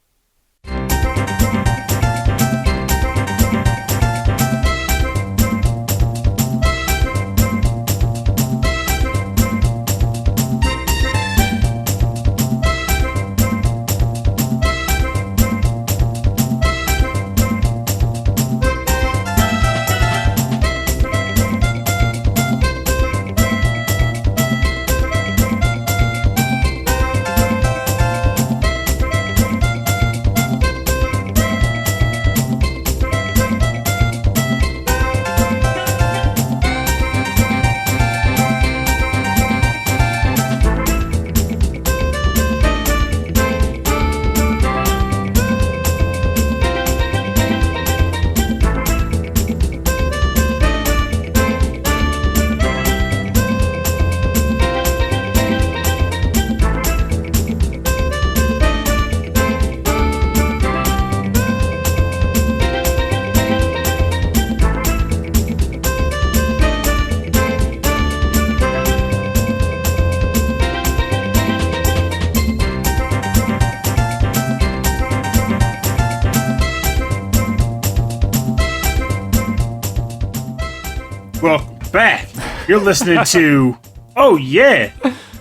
back. You're listening to, oh yeah,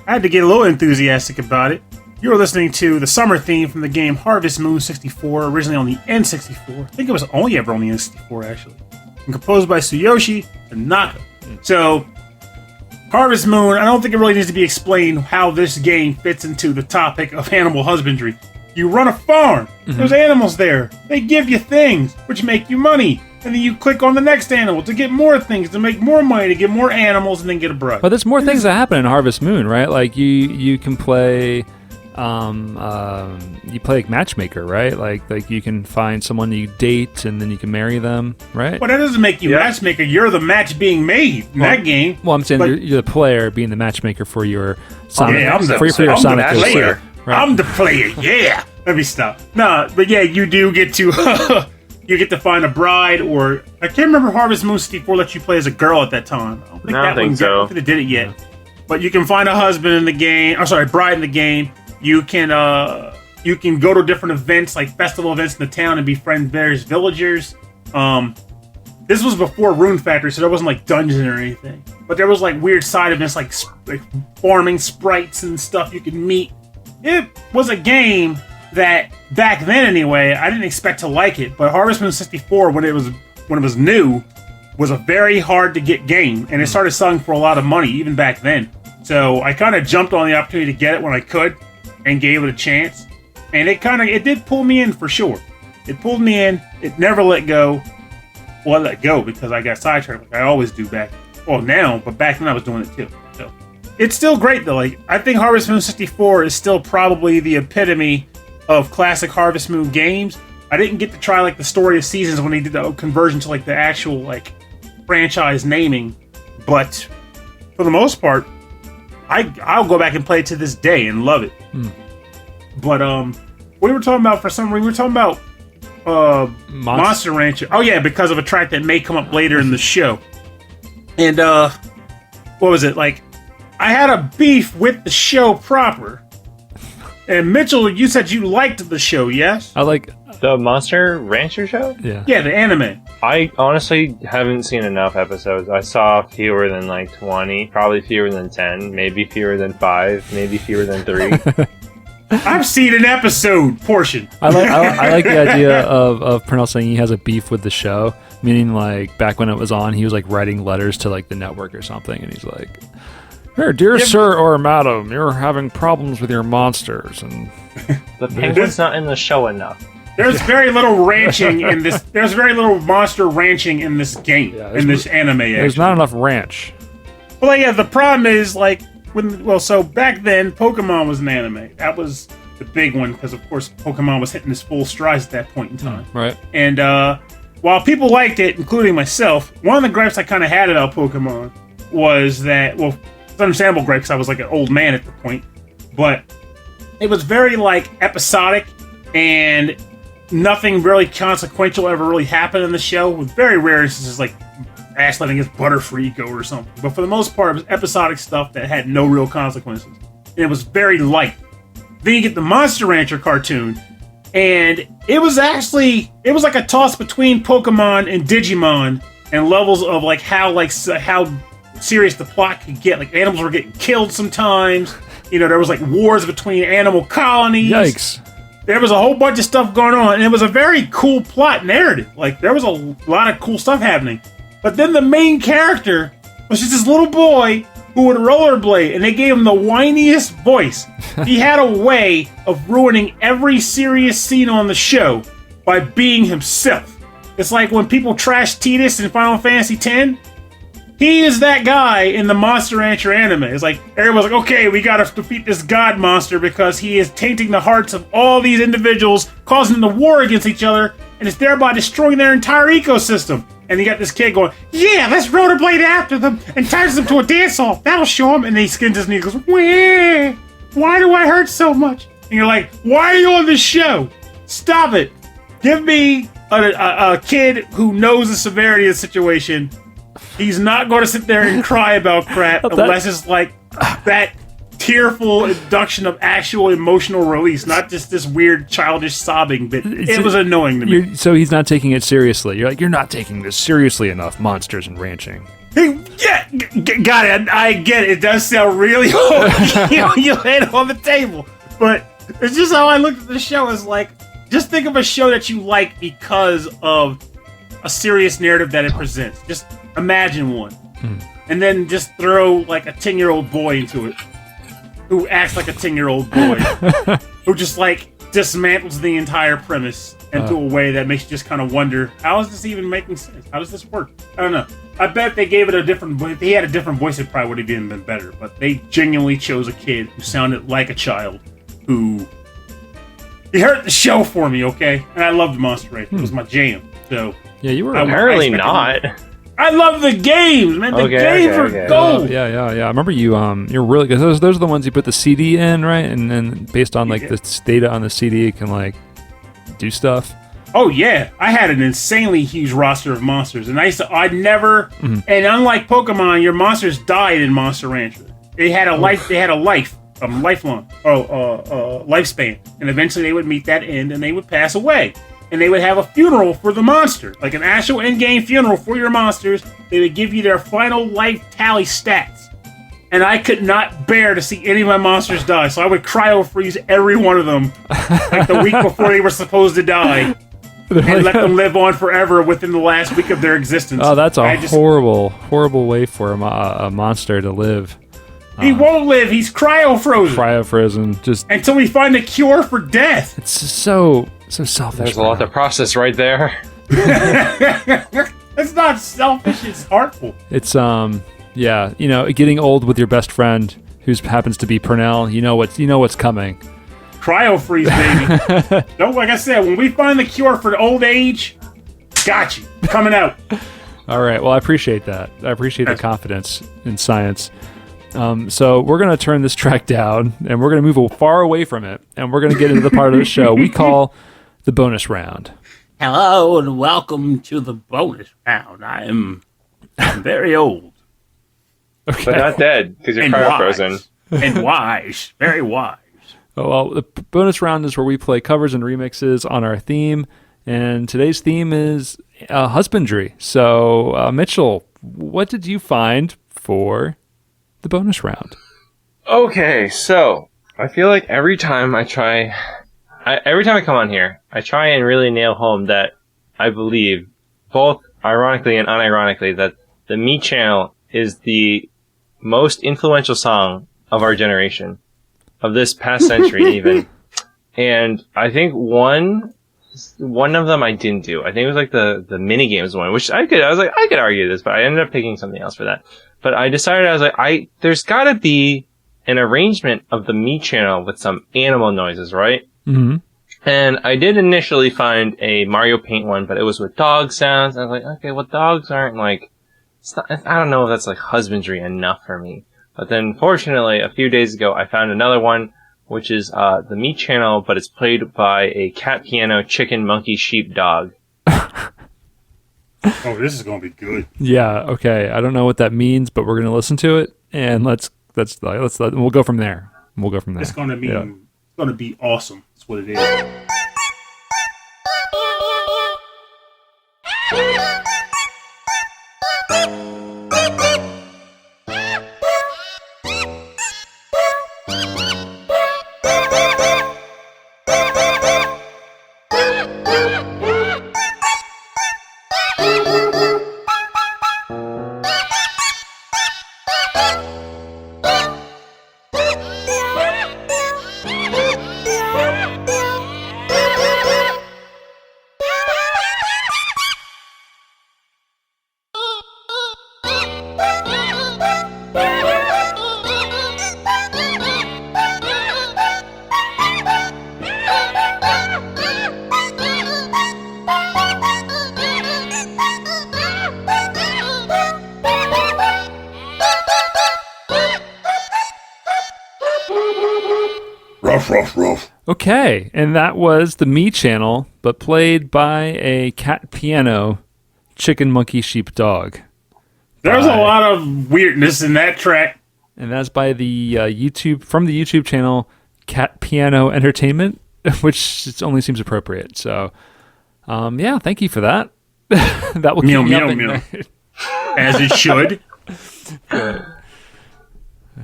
I had to get a little enthusiastic about it. You're listening to the summer theme from the game Harvest Moon 64, originally on the N64. I think it was only ever on the N64, actually. And composed by Tsuyoshi and Tanaka. So, Harvest Moon, I don't think it really needs to be explained how this game fits into the topic of animal husbandry. You run a farm. There's animals there. They give you things, which make you money. And then you click on the next animal to get more things, to make more money, to get more animals, and then get a bride. But there's more things that happen in Harvest Moon, right? Like you can play, you play like matchmaker, right? Like you can find someone you date, and then you can marry them, right? Well, that doesn't make you matchmaker. You're the match being made in that game. Well, I'm saying you're the player being the matchmaker for your Sonic. Yeah, I'm the Sonic player. Right. I'm the player. Yeah. Let me stop. No, but yeah, you do get to you get to find a bride, or I can't remember Harvest Moon 64 let you play as a girl at that time. I don't think so. I don't think they did it yet. But you can find a husband in the game. I'm sorry, bride in the game. You can go to different events, like festival events in the town, and befriend various villagers. This was before Rune Factory, so there wasn't like dungeons or anything. But there was like weird side events, like farming sprites and stuff you could meet. It was a game that back then, anyway, I didn't expect to like it. But Harvest Moon 64, when it was new, was a very hard to get game, and it started selling for a lot of money even back then. So I kind of jumped on the opportunity to get it when I could, and gave it a chance. And it did pull me in for sure. It pulled me in. It never let go. Well, I let go because I got sidetracked, like I always do now, but back then I was doing it too. So it's still great though. Like I think Harvest Moon 64 is still probably the epitome of classic Harvest Moon games. I didn't get to try like the Story of Seasons when they did the conversion to like the actual like franchise naming, but for the most part, I'll go back and play it to this day and love it. But we were talking about Monster Rancher. Oh yeah, because of a track that may come up later in the show. And what was it like? I had a beef with the show proper. And Mitchell, you said you liked the show, yes? I like the Monster Rancher show? Yeah, the anime. I honestly haven't seen enough episodes. I saw fewer than like 20, probably fewer than 10, maybe fewer than 5, maybe fewer than 3. I've seen an episode portion. I like the idea of Pernell saying he has a beef with the show, meaning like back when it was on, he was like writing letters to like the network or something, and he's like, "Here, dear sir or madam, you're having problems with your monsters." And the penguin's not in the show enough. There's very little ranching in this. There's very little monster ranching in this game, in this anime. There's not enough ranch. Well, yeah, the problem is like so back then, Pokemon was an anime. That was the big one because, of course, Pokemon was hitting its full strides at that point in time. Right. And while people liked it, including myself, one of the gripes I kind of had about Pokemon was that, well, it's understandable gripe because I was like an old man at the point, but it was very like episodic and nothing really consequential ever really happened in the show, with very rare instances like Ash letting his Butterfree go or something. But for the most part, it was episodic stuff that had no real consequences. And it was very light. Then you get the Monster Rancher cartoon, and it was like a toss between Pokemon and Digimon, and levels of like how serious the plot could get. Like animals were getting killed sometimes. You know, there was like wars between animal colonies. Yikes. There was a whole bunch of stuff going on, and it was a very cool plot narrative. Like, there was a lot of cool stuff happening. But then the main character was just this little boy who would rollerblade, and they gave him the whiniest voice. He had a way of ruining every serious scene on the show by being himself. It's like when people trash Tidus in Final Fantasy X. He is that guy in the Monster Rancher anime. It's like, everyone's like, okay, we gotta defeat this god monster because he is tainting the hearts of all these individuals, causing them to war against each other, and it's thereby destroying their entire ecosystem. And you got this kid going, yeah, let's rollerblade after them and ties them to a dance hall. That'll show him. And then he skins his knee and goes, wah, why do I hurt so much? And you're like, why are you on this show? Stop it. Give me a kid who knows the severity of the situation. He's not going to sit there and cry about crap unless it's like that tearful induction of actual emotional release, not just this weird childish sobbing bit. It was annoying to me. So he's not taking it seriously. You're like, you're not taking this seriously enough, monsters and ranching. Yeah, got it. I get it. It does sound really hard. You hit on the table. But it's just how I looked at the show. Is like, just think of a show that you like because of a serious narrative that it presents. Just imagine one. And then just throw like a 10-year-old boy into it who acts like a 10-year-old boy who just like dismantles the entire premise into a way that makes you just kind of wonder, how is this even making sense? How does this work? I don't know. I bet they gave it a different voice. If he had a different voice, it probably would have even been better. But they genuinely chose a kid who sounded like a child who... He hurt the show for me, okay? And I loved Monster Ranch. It was my jam. So Yeah, you were... Apparently not. I love the games, man. The games are gold. Yeah. I remember you. You're really good. Those are the ones you put the CD in, right? And then based on like the data on the CD, you can like do stuff. Oh yeah, I had an insanely huge roster of monsters, and I'd never. And unlike Pokemon, your monsters died in Monster Rancher. They had a life. They had a lifelong lifespan, and eventually they would meet that end, and they would pass away. And they would have a funeral for the monster, like an actual in-game funeral for your monsters. They would give you their final life tally stats. And I could not bear to see any of my monsters die, so I would cryo-freeze every one of them, like the week before they were supposed to die, and let them live on forever within the last week of their existence. Oh, that's a horrible way for a monster to live. He won't live. He's cryo-frozen. Cryo-frozen. Just until we find a cure for death. It's so selfish. There's a lot to process right there. It's not selfish. It's artful. It's getting old with your best friend who happens to be Purnell. You know what's coming. Cryo freeze, baby. No, like I said, when we find the cure for old age, got you. Coming out. All right. Well, I appreciate that. I appreciate the confidence in science. So we're going to turn this track down, and we're going to move far away from it, and we're going to get into the part of the show we call the bonus round. Hello, and welcome to the bonus round. I'm very old. Okay. But not dead, because you're cryo-frozen. And wise. Very wise. Oh, well, the bonus round is where we play covers and remixes on our theme, and today's theme is husbandry. So, Mitchell, what did you find for the bonus round? Okay, so I feel like every time I come on here, I try and really nail home that I believe, both ironically and unironically, that the Me Channel is the most influential song of our generation, of this past century even. And I think one of them I didn't do. I think it was like the minigames one, which I could argue this, but I ended up picking something else for that. But I decided, I was like, there's gotta be an arrangement of the Me Channel with some animal noises, right? Mm-hmm. And I did initially find a Mario Paint one, but it was with dog sounds. I was like, okay, well, dogs aren't like, I don't know if that's like husbandry enough for me. But then, fortunately, a few days ago, I found another one, which is the Me Channel, but it's played by a CatPiano chicken, monkey, sheep, dog. Oh, this is going to be good. Yeah, okay. I don't know what that means, but we're going to listen to it, and we'll go from there. It's going to be awesome. That's what it is. Rough. Okay, and that was the Me Channel, but played by a CatPiano chicken, monkey, sheep, dog. There's a lot of weirdness in that track. And that's by the YouTube channel CatPiano Entertainment, which only seems appropriate. So, thank you for that. That will keep me up at night. As it should.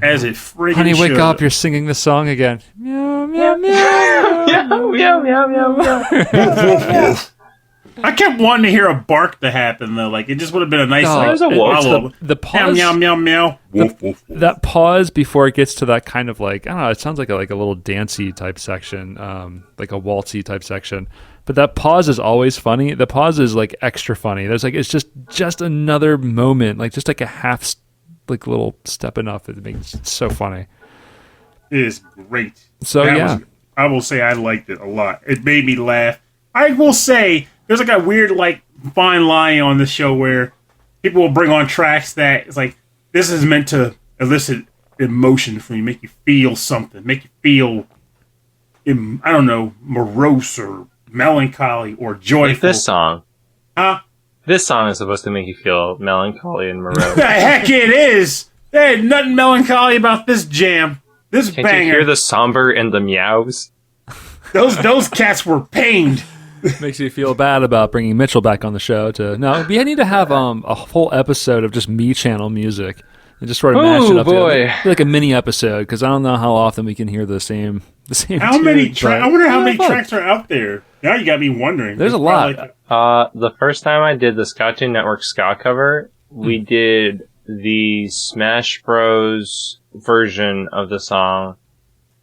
As it friggin' Honey, wake should. up! You're singing the song again. Meow meow meow. Meow, meow, meow, meow. I kept wanting to hear a bark to happen though. Like it just would have been a nice like there's a wolf. follow-up. The pause, meow meow meow. Woof, woof, woof. that pause before it gets to that kind of like, I don't know, it sounds like a little dancey type section, like a waltzy type section. But that pause is always funny. The pause is like extra funny. There's like, it's just another moment, like just like a half like little step enough. It makes it so funny. It is great. So I will say I liked it a lot. It made me laugh. I will say there's like a weird like fine line on this show where people will bring on tracks that it's like this is meant to elicit emotion from you, make you feel something, make you feel I don't know, morose or melancholy or joyful. Like this song. Huh? This song is supposed to make you feel melancholy and morose. The heck it is! There ain't nothing melancholy about this jam. This Can't banger. you hear the somber and the meows? Those cats were pained. Makes you feel bad about bringing Mitchell back on the show. No, we need to have a whole episode of just me channel music and just sort of mash it up. Boy. Like a mini episode, because I don't know how often we can hear the same. How many tune, tracks? but- I wonder how Yeah, many fun. tracks are out there. Now you got me wondering. There's a lot. The first time I did the Cartoon Network ska cover, we did the Smash Bros. Version of the song.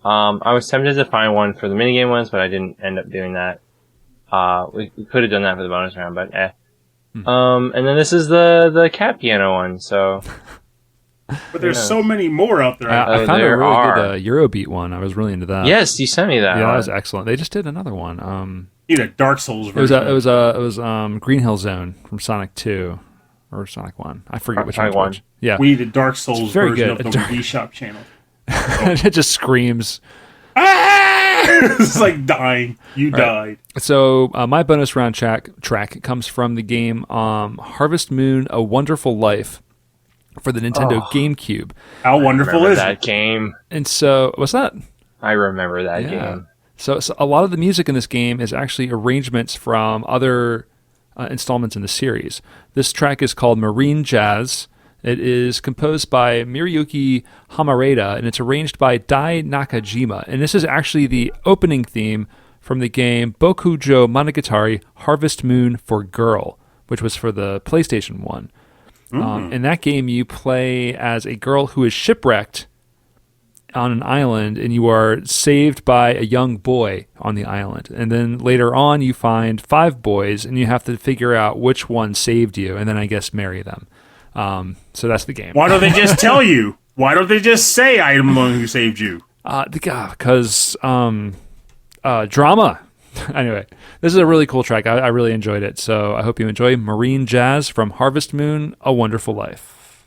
I was tempted to find one for the minigame ones, but I didn't end up doing that. We could have done that for the bonus round, but and then this is the CatPiano one, so. But there's so many more out there. I found a there really are. good Eurobeat one. I was really into that. Yes, you sent me that. Yeah, one. that was excellent. They just did another one. You need a Dark Souls It was version. Green Hill Zone from Sonic 2 or Sonic 1. I forget which Sonic one's 1. which. Yeah, We need a Dark Souls It's very version good. of the Wii Shop channel. it just screams. Ah! It's like dying. You died. So my bonus round track comes from the game Harvest Moon: A Wonderful Life for the Nintendo GameCube. How wonderful Remember is that it? game? And so, what's that? I remember that Yeah. game. So a lot of the music in this game is actually arrangements from other installments in the series. This track is called Marine Jazz. It is composed by Miyuki Homareda, and it's arranged by Dai Nakajima. And this is actually the opening theme from the game Bokujou Monogatari Harvest Moon for Girl, which was for the PlayStation 1. In that game, you play as a girl who is shipwrecked on an island, and you are saved by a young boy on the island. And then later on, you find 5 boys, and you have to figure out which one saved you, and then I guess marry them. So that's the game. Why don't they just tell you? Why don't they just say I am the one who saved you? Because drama. Anyway, this is a really cool track. I really enjoyed it. So I hope you enjoy Marine Jazz from Harvest Moon: A Wonderful Life.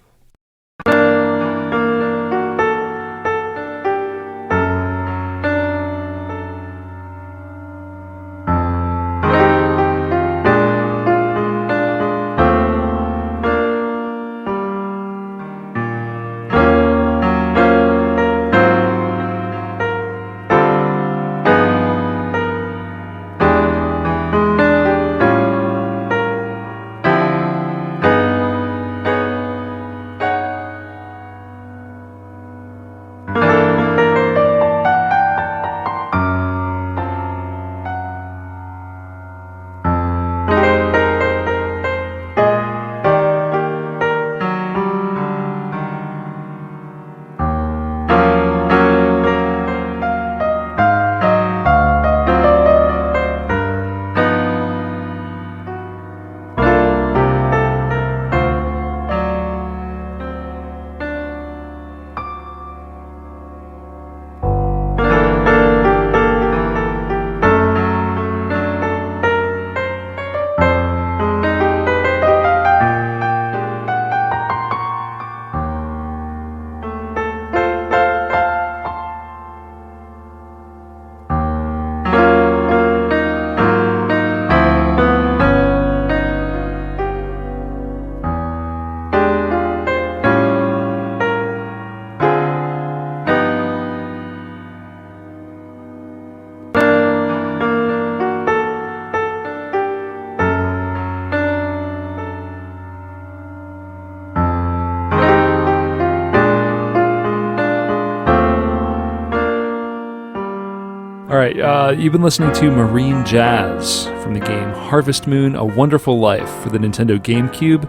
You've been listening to Marine Jazz from the game Harvest Moon: A Wonderful Life for the Nintendo GameCube.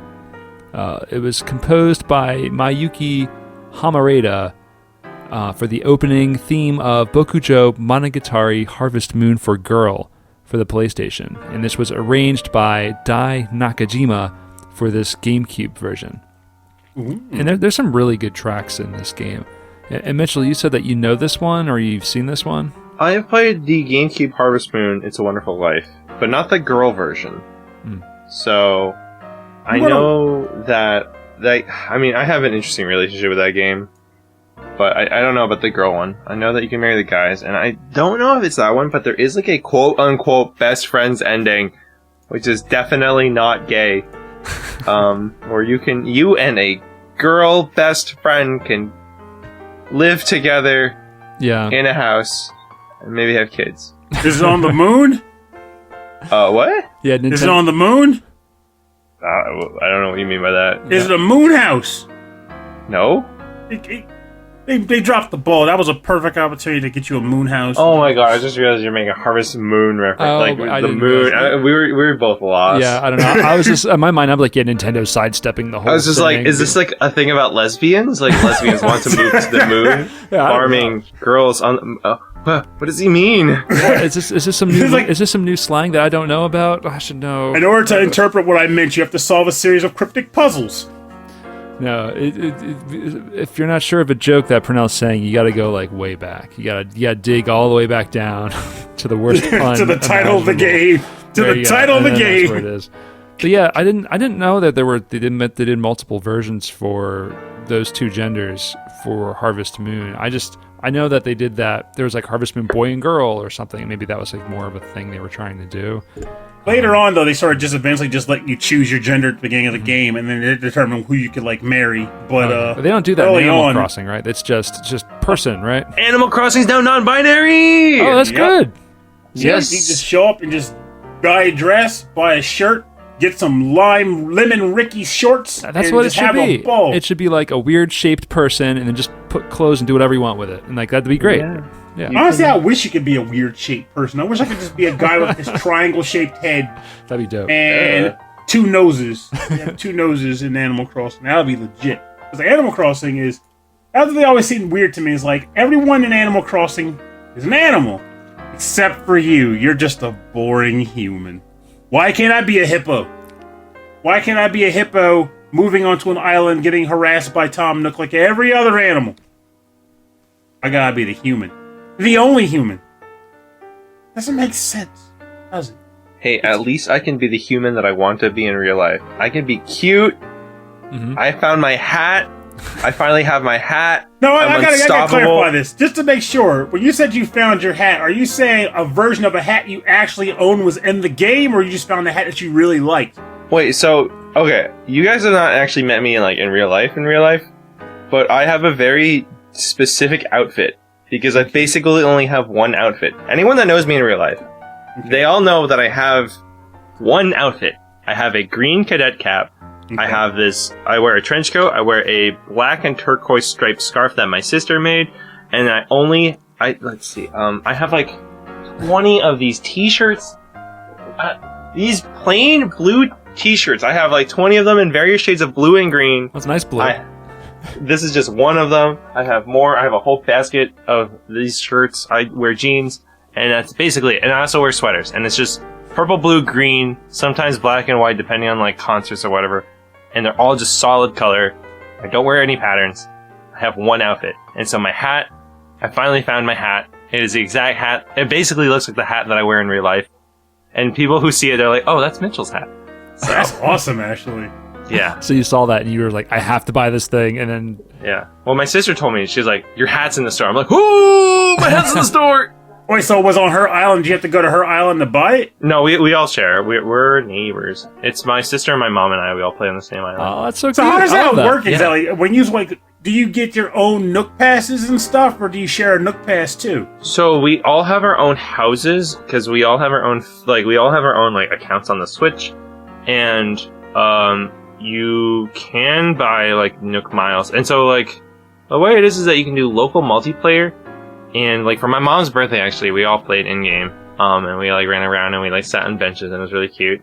It was composed by Miyuki Homareda for the opening theme of Bokujou Monogatari Harvest Moon for Girl for the PlayStation. And this was arranged by Dai Nakajima for this GameCube version. Ooh. And there's some really good tracks in this game. And Mitchell, you said that you know this one, or you've seen this one? I have played the GameCube Harvest Moon, It's a Wonderful Life, but not the girl version. So, I know that, I mean, I have an interesting relationship with that game, but I don't know about the girl one. I know that you can marry the guys, and I don't know if it's that one, but there is like a quote-unquote best friends ending, which is definitely not gay, where you and a girl best friend can live together in a house and maybe have kids. Is it on the moon? What? Yeah, Is it on the moon? I don't know what you mean by that. Is it a moon house? No. They dropped the ball. That was a perfect opportunity to get you a moon house. Oh my god! I just realized you're making a Harvest Moon reference. Oh, like I the moon. We were both lost. Yeah, I don't know. I was just in my mind. I'm like, yeah, Nintendo sidestepping the whole. I was just thing. like, is this like a thing about lesbians? Like lesbians want to move to the moon, farming girls on. What does he mean? Is this some new? Is this some new slang that I don't know about? I should know. In order to interpret what I meant, you have to solve a series of cryptic puzzles. No, if you're not sure of a joke that Purnell's saying, you got to go like way back. You got to dig all the way back down to the worst pun. To the title of the game. To the title of the game. That's where it is. But yeah, I didn't know that they did multiple versions for those two genders for Harvest Moon. I know that they did that. There was like Harvest Moon Boy and Girl or something. Maybe that was like more of a thing they were trying to do. Later on, though, they started just eventually just letting you choose your gender at the beginning of the game, and then they determine who you could like marry. But they don't do that in Animal Crossing, right? It's just person, right? Animal Crossing's now non-binary. Oh, that's good. Yes, you just show up and just buy a dress, buy a shirt, get some lemon Ricky shorts. That's what it should be. It should be like a weird shaped person, and then just put clothes and do whatever you want with it, and like that'd be great. Yeah. Honestly, I wish you could be a weird shaped person. I wish I could just be a guy with this triangle shaped head. That'd be dope. And two noses. Two noses in Animal Crossing. That'd be legit. Because Animal Crossing is, that's what they always seem weird to me, is like everyone in Animal Crossing is an animal. Except for you. You're just a boring human. Why can't I be a hippo? Why can't I be a hippo moving onto an island getting harassed by Tom Nook like every other animal? I gotta be the human. The only human. Doesn't make sense, does it? Hey, at least I can be the human that I want to be in real life. I can be cute. Mm-hmm. I found my hat. I finally have my hat. No, I gotta clarify this. Just to make sure, when you said you found your hat, are you saying a version of a hat you actually own was in the game, or you just found a hat that you really liked? Wait, so, okay, you guys have not actually met me in real life, but I have a very specific outfit. Because I basically only have one outfit. Anyone that knows me in real life, they all know that I have one outfit. I have a green cadet cap. Okay. I wear a trench coat. I wear a black and turquoise striped scarf that my sister made. And let's see, I have like 20 of these t-shirts. These plain blue t-shirts. I have like 20 of them in various shades of blue and green. That's nice blue. This is just one of them. I have more. I have a whole basket of these shirts. I wear jeans, and that's basically it. And I also wear sweaters. And it's just purple, blue, green, sometimes black and white, depending on like concerts or whatever. And they're all just solid color. I don't wear any patterns. I have one outfit. And so my hat, I finally found my hat. It is the exact hat. It basically looks like the hat that I wear in real life. And people who see it, they're like, oh, that's Mitchell's hat. So, that's awesome, actually. Yeah. So you saw that and you were like, I have to buy this thing, and then... Yeah. Well, my sister told me, she's like, your hat's in the store. I'm like, ooh, my hat's in the store! Wait, so it was on her island? Did you have to go to her island to buy it? No, we all share. We're neighbors. It's my sister and my mom and I. We all play on the same island. Oh, that's so cool. So how does that work exactly? Yeah. When you do you get your own Nook passes and stuff, or do you share a Nook pass too? So we all have our own houses, because we all have our own, accounts on the Switch, and, you can buy, Nook miles. And so, the way it is that you can do local multiplayer, And like for my mom's birthday, actually, we all played in game. And we like ran around and we like sat on benches and it was really cute.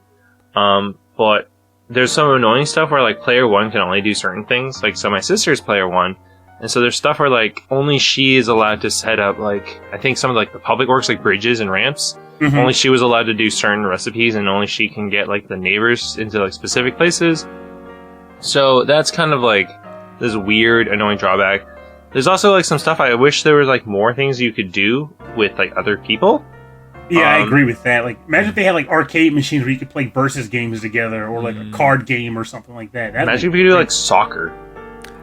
But there's some annoying stuff where like player 1 can only do certain things. Like so my sister's player 1. And so there's stuff where like only she is allowed to set up like I think some of like the public works like bridges and ramps. Mm-hmm. Only she was allowed to do certain recipes and only she can get like the neighbors into like specific places. So that's kind of like this weird annoying drawback. There's also like some stuff I wish there was like more things you could do with like other people. Yeah, I agree with that. Like, imagine if they had like arcade machines where you could play versus games together, or like a card game or something like that. Imagine if you could do like soccer.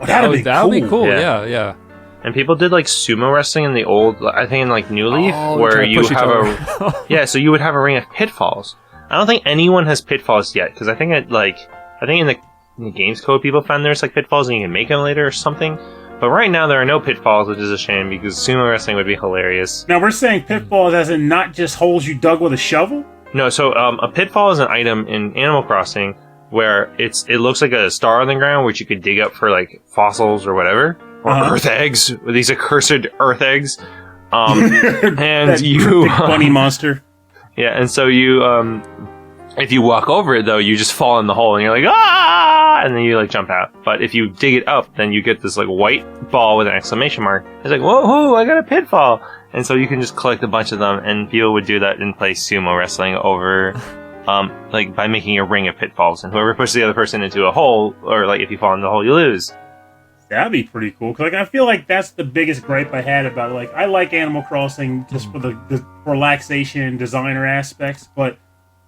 Oh, that would be cool. Yeah. And people did like sumo wrestling in the old, I think in like New Leaf, where you have so you would have a ring of pitfalls. I don't think anyone has pitfalls yet, because I think in the games code people found there's like pitfalls and you can make them later or something. But right now there are no pitfalls, which is a shame because sumo wrestling would be hilarious. Now we're saying pitfalls as in not just holes you dug with a shovel? No, so a pitfall is an item in Animal Crossing where it looks like a star on the ground which you could dig up for like fossils or whatever. Or earth eggs. These accursed earth eggs. And you... Big bunny monster. Yeah, and so you... if you walk over it, though, you just fall in the hole, and you're like, ah! And then you, like, jump out. But if you dig it up, then you get this, like, white ball with an exclamation mark. It's like, whoa, I got a pitfall! And so you can just collect a bunch of them, and people would do that and play sumo wrestling over, like, by making a ring of pitfalls. And whoever pushes the other person into a hole, or, like, if you fall in the hole, you lose. That'd be pretty cool. Cause, like, I feel like that's the biggest gripe I had about it. Like, I like Animal Crossing just for the relaxation and designer aspects, but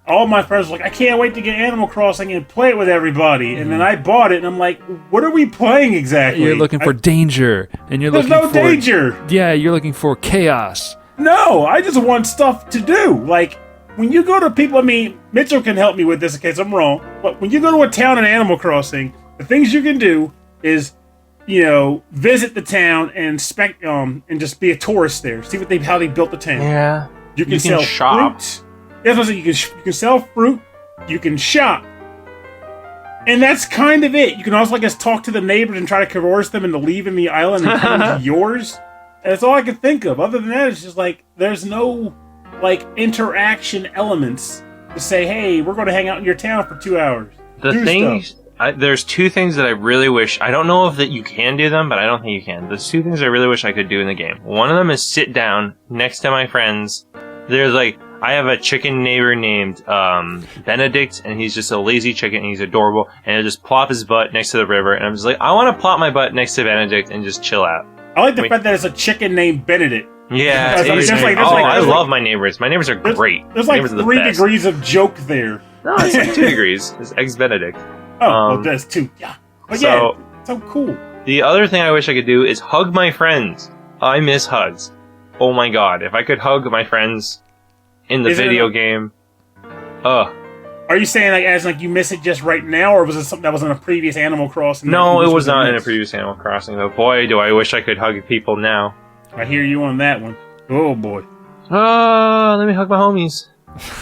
all my friends were like, I can't wait to get Animal Crossing and play it with everybody. And then I bought it, and I'm like, what are we playing exactly? You're looking for danger, and you're looking for... There's no danger! Yeah, you're looking for chaos. No, I just want stuff to do. Like, when you go to people... I mean, Mitchell can help me with this in case I'm wrong, but when you go to a town in Animal Crossing, the things you can do is, you know, visit the town and just be a tourist there. See how they built the town. Yeah. You can sell shop. Fruit. That's what I'm saying. You can sell fruit, you can shop, and that's kind of it. You can also, I guess, talk to the neighbors and try to coerce them into leaving the island and coming to yours. And that's all I can think of. Other than that, it's just like there's no like interaction elements to say, "Hey, we're going to hang out in your town for 2 hours." There's two things that I really wish. I don't know if that you can do them, but I don't think you can. There's two things I really wish I could do in the game. One of them is sit down next to my friends. There's like. I have a chicken neighbor named Benedict, and he's just a lazy chicken, and he's adorable, and he'll just plop his butt next to the river, and I'm just like, I want to plop my butt next to Benedict and just chill out. I like the fact that it's a chicken named Benedict. Yeah, I love my neighbors. My neighbors are great. There's like 3 degrees of joke there. No, it's like 2 degrees. It's Eggs Benedict. Oh, well, that's 2. Yeah. But so, yeah, so cool. The other thing I wish I could do is hug my friends. I miss hugs. Oh my god, if I could hug my friends... in the video game. Are you saying like as like you miss it just right now, or was it something that was in a previous Animal Crossing? No, it was not in a previous Animal Crossing. But boy, do I wish I could hug people now. I hear you on that one. Oh boy. Let me hug my homies.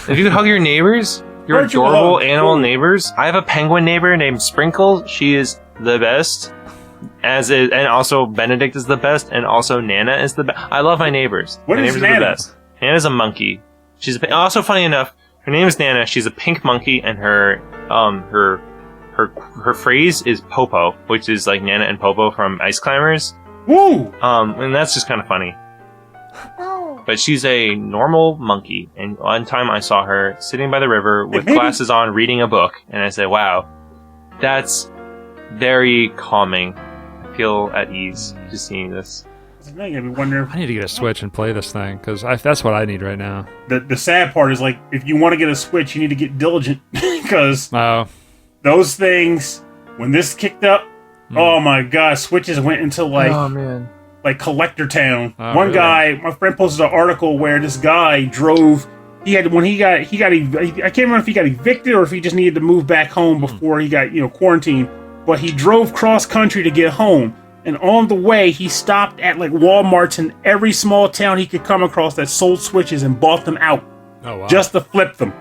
If you could hug your neighbors, your adorable animal neighbors. I have a penguin neighbor named Sprinkle. She is the best. And also Benedict is the best, and also Nana is the best. I love my neighbors. What my is neighbors Nana? Are the best. Nana's a monkey. She's also funny enough. Her name is Nana. She's a pink monkey, and her phrase is Popo, which is like Nana and Popo from Ice Climbers. Woo! And that's just kind of funny. But she's a normal monkey, and one time I saw her sitting by the river with glasses on, reading a book, and I said, "Wow, that's very calming. I feel at ease just seeing this." I need to get a Switch and play this thing, because that's what I need right now. The sad part is, like, if you want to get a Switch, you need to get diligent, because those things, when this kicked up, oh my god, Switches went into, like, like Collector Town. One guy, my friend posted an article where this guy drove, I can't remember if he got evicted or if he just needed to move back home before he got, quarantined, but he drove cross-country to get home. And on the way, he stopped at like Walmarts in every small town he could come across that sold Switches and bought them out. Oh, wow. Just to flip them.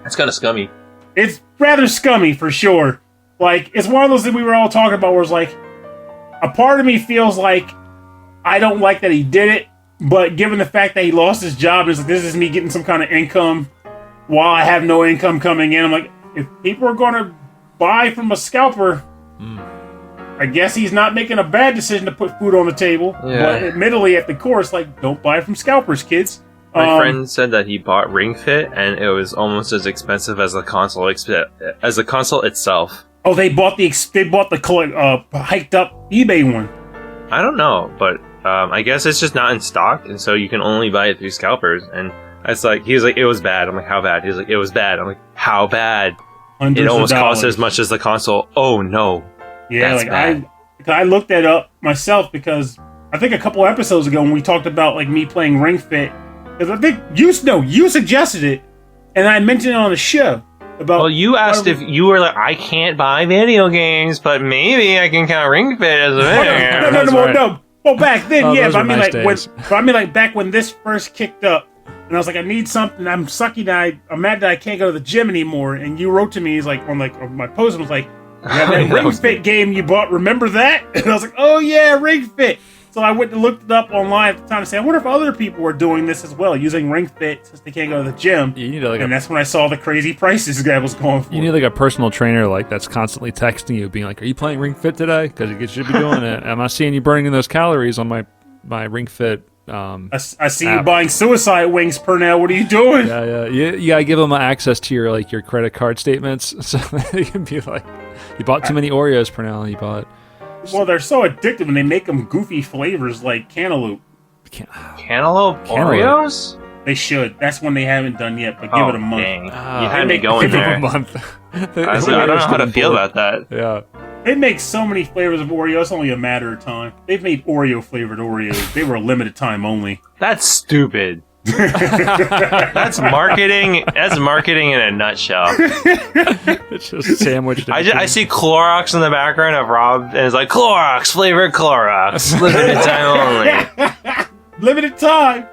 That's kind of scummy. It's rather scummy, for sure. Like, it's one of those that we were all talking about where it's like, a part of me feels like I don't like that he did it, but given the fact that he lost his job, it's like, this is me getting some kind of income while I have no income coming in. I'm like, if people are going to buy from a scalper, I guess he's not making a bad decision to put food on the table. Yeah. But admittedly, at the core, it's like, don't buy from scalpers, kids. My friend said that he bought Ring Fit, and it was almost as expensive as the console itself. Oh, they bought the hiked up eBay one. I don't know, but I guess it's just not in stock, and so you can only buy it through scalpers. And it's like, he was like, it was bad. I'm like, how bad? He was like, it was bad. I'm like, how bad? Hundreds it almost of cost dollars. as much as the console. Oh no. Yeah, that's like bad. I looked that up myself because I think a couple episodes ago when we talked about like me playing Ring Fit, because I think you suggested it, and I mentioned it on the show about. Well, you asked if you were like, I can't buy video games, but maybe I can count Ring Fit as a video game. No. Well, back then, yeah, those but I were mean, nice like days. back when this first kicked up, and I was like, I need something. I'm sucky that I'm mad that I can't go to the gym anymore. And you wrote to me, he's like on my post, and was like, yeah, that Ring Fit game you bought, remember that? And I was like, oh yeah, Ring Fit. So I went and looked it up online at the time to say, I wonder if other people were doing this as well, using Ring Fit since they can't go to the gym. You need like and that's when I saw the crazy prices this guy was going for. You need like a personal trainer like that's constantly texting you, being like, "Are you playing Ring Fit today? Because you should be doing it. Am I seeing you burning those calories on my Ring Fit?" I see you buying suicide wings, Pernell. What are you doing? Yeah. You gotta give them access to your credit card statements, so they can be like, "You bought too many Oreos, Pernell. You bought." Well, they're so addictive, and they make them goofy flavors like cantaloupe. Cantaloupe Oreos? They should. That's one they haven't done yet, but give it a month. Dang. You had me going Give it there. a month. I was like, I don't know how to feel about that. Yeah. They make so many flavors of Oreo, it's only a matter of time. They've made Oreo-flavored Oreos. They were a limited time only. That's stupid. That's marketing. That's marketing in a nutshell. It's just sandwiched. I see Clorox in the background of Rob, and it's like Clorox flavored Clorox, limited time only. Limited time.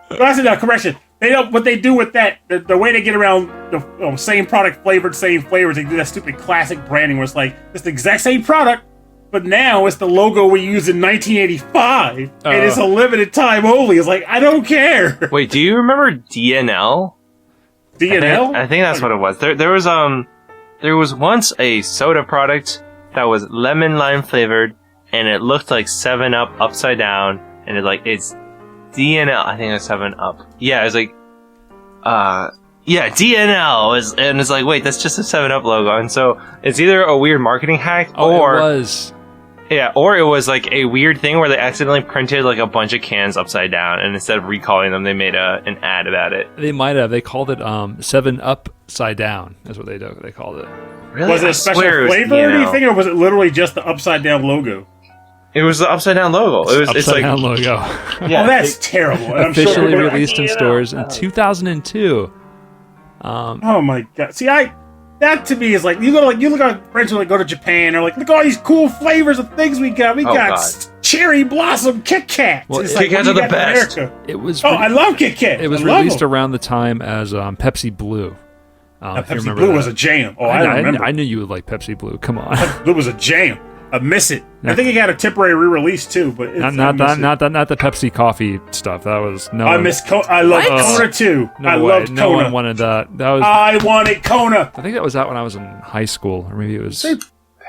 But I said, no, correction. They don't. What they do with that, the way they get around the same product flavored, same flavors, they do that stupid classic branding where it's like it's the exact same product, but now it's the logo we used in 1985, and it's a limited time only. It's like, I don't care. Wait, do you remember DNL? DNL? I think that's what it was. There was once a soda product that was lemon lime flavored, and it looked like 7-Up upside down, and it's DNL. I think it's 7-Up. Yeah, it's like, DNL and it's like, wait, that's just a 7-Up logo, and so it's either a weird marketing hack or it was. Yeah, or it was like a weird thing where they accidentally printed like a bunch of cans upside down, and instead of recalling them, they made an ad about it. They might have. They called it 7 Upside Down. That's what they called it. Really? Was it a special flavor or anything, or was it literally just the upside down logo? It was the upside down logo. It's like down logo. Yeah, that's terrible. And I'm officially sure released in stores in 2002. Oh my god! See, that to me is like you look at friends who like go to Japan. They're like, look at all these cool flavors of things we got. We got cherry blossom Kit Kats. Well, it's Kit Kats are the best. It was. I love Kit Kat. It was released around the time as Pepsi Blue. Pepsi Blue was a jam. Oh, I remember. I knew you would like Pepsi Blue. Come on. It was a jam. I miss it. I think it got a temporary re-release too, but not the Pepsi coffee stuff. That was no. I miss I love Kona too. No I way. loved No Kona. one wanted that. That was. I wanted Kona. I think that was out when I was in high school, or maybe it was.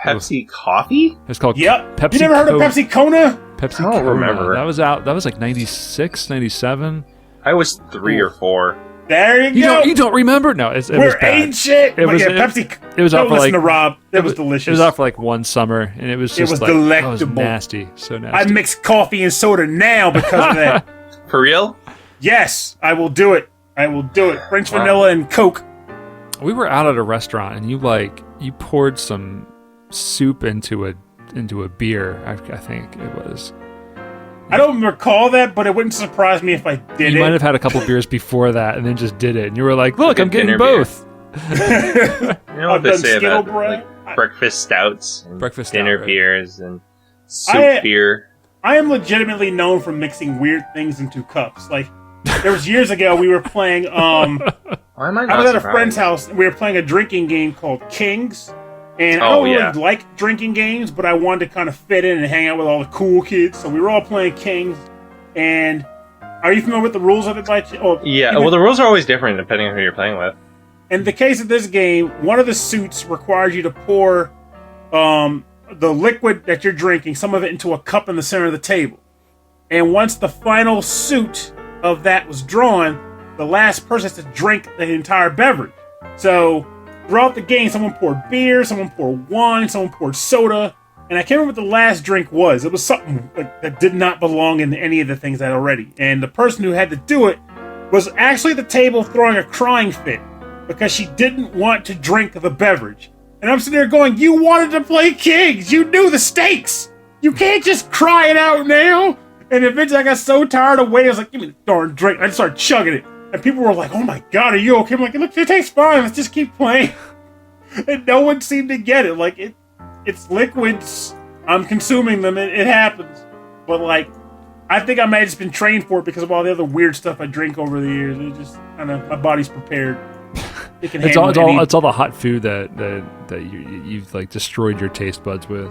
Pepsi coffee? It's called Pepsi. You never heard of Pepsi Kona? Pepsi. I don't remember. That was out. That was like 96, 97. I was 3 or 4. There you go. You don't remember? No, it was We're bad. ancient. Pepsi. It was out for listen like. to Rob. It was delicious. It was out for like one summer, and it was just like, delectable. That was nasty. So nasty. I mix coffee and soda now because of that. For real? Yes, I will do it. French vanilla and Coke. We were out at a restaurant, and you poured some soup into a beer. I think it was. I don't recall that, but it wouldn't surprise me if I did You it. might have had a couple beers before that, and then just did it. And you were like, "Look, I'm getting both." You know what they say about bread. breakfast stouts, and Breakfast dinner stout, right? beers, and soup beer. I am legitimately known for mixing weird things into cups. Like, there was years ago we were playing. Why am I not I was at a surprised? friend's house and we were playing a drinking game called Kings. And I don't really like drinking games, but I wanted to kind of fit in and hang out with all the cool kids. So we were all playing Kings. And are you familiar with the rules of it? Well, the rules are always different depending on who you're playing with. In the case of this game, one of the suits requires you to pour the liquid that you're drinking, some of it into a cup in the center of the table. And once the final suit of that was drawn, the last person has to drink the entire beverage. So throughout the game, someone poured beer, someone poured wine, someone poured soda, and I can't remember what the last drink was. It was something that did not belong in any of the things that already. And the person who had to do it was actually at the table throwing a crying fit because she didn't want to drink the beverage. And I'm sitting there going, you wanted to play Kings! You knew the stakes! You can't just cry it out now! And eventually I got so tired of waiting, I was like, give me the darn drink. I just started chugging it. And people were like, oh my god, are you okay? I'm like, look, it tastes fine, let's just keep playing. And no one seemed to get it. Like, it's liquids, I'm consuming them, it happens. But like, I think I might have just been trained for it because of all the other weird stuff I drink over the years. It just kind of, my body's prepared. It can handle it's all the hot food that you've like destroyed your taste buds with.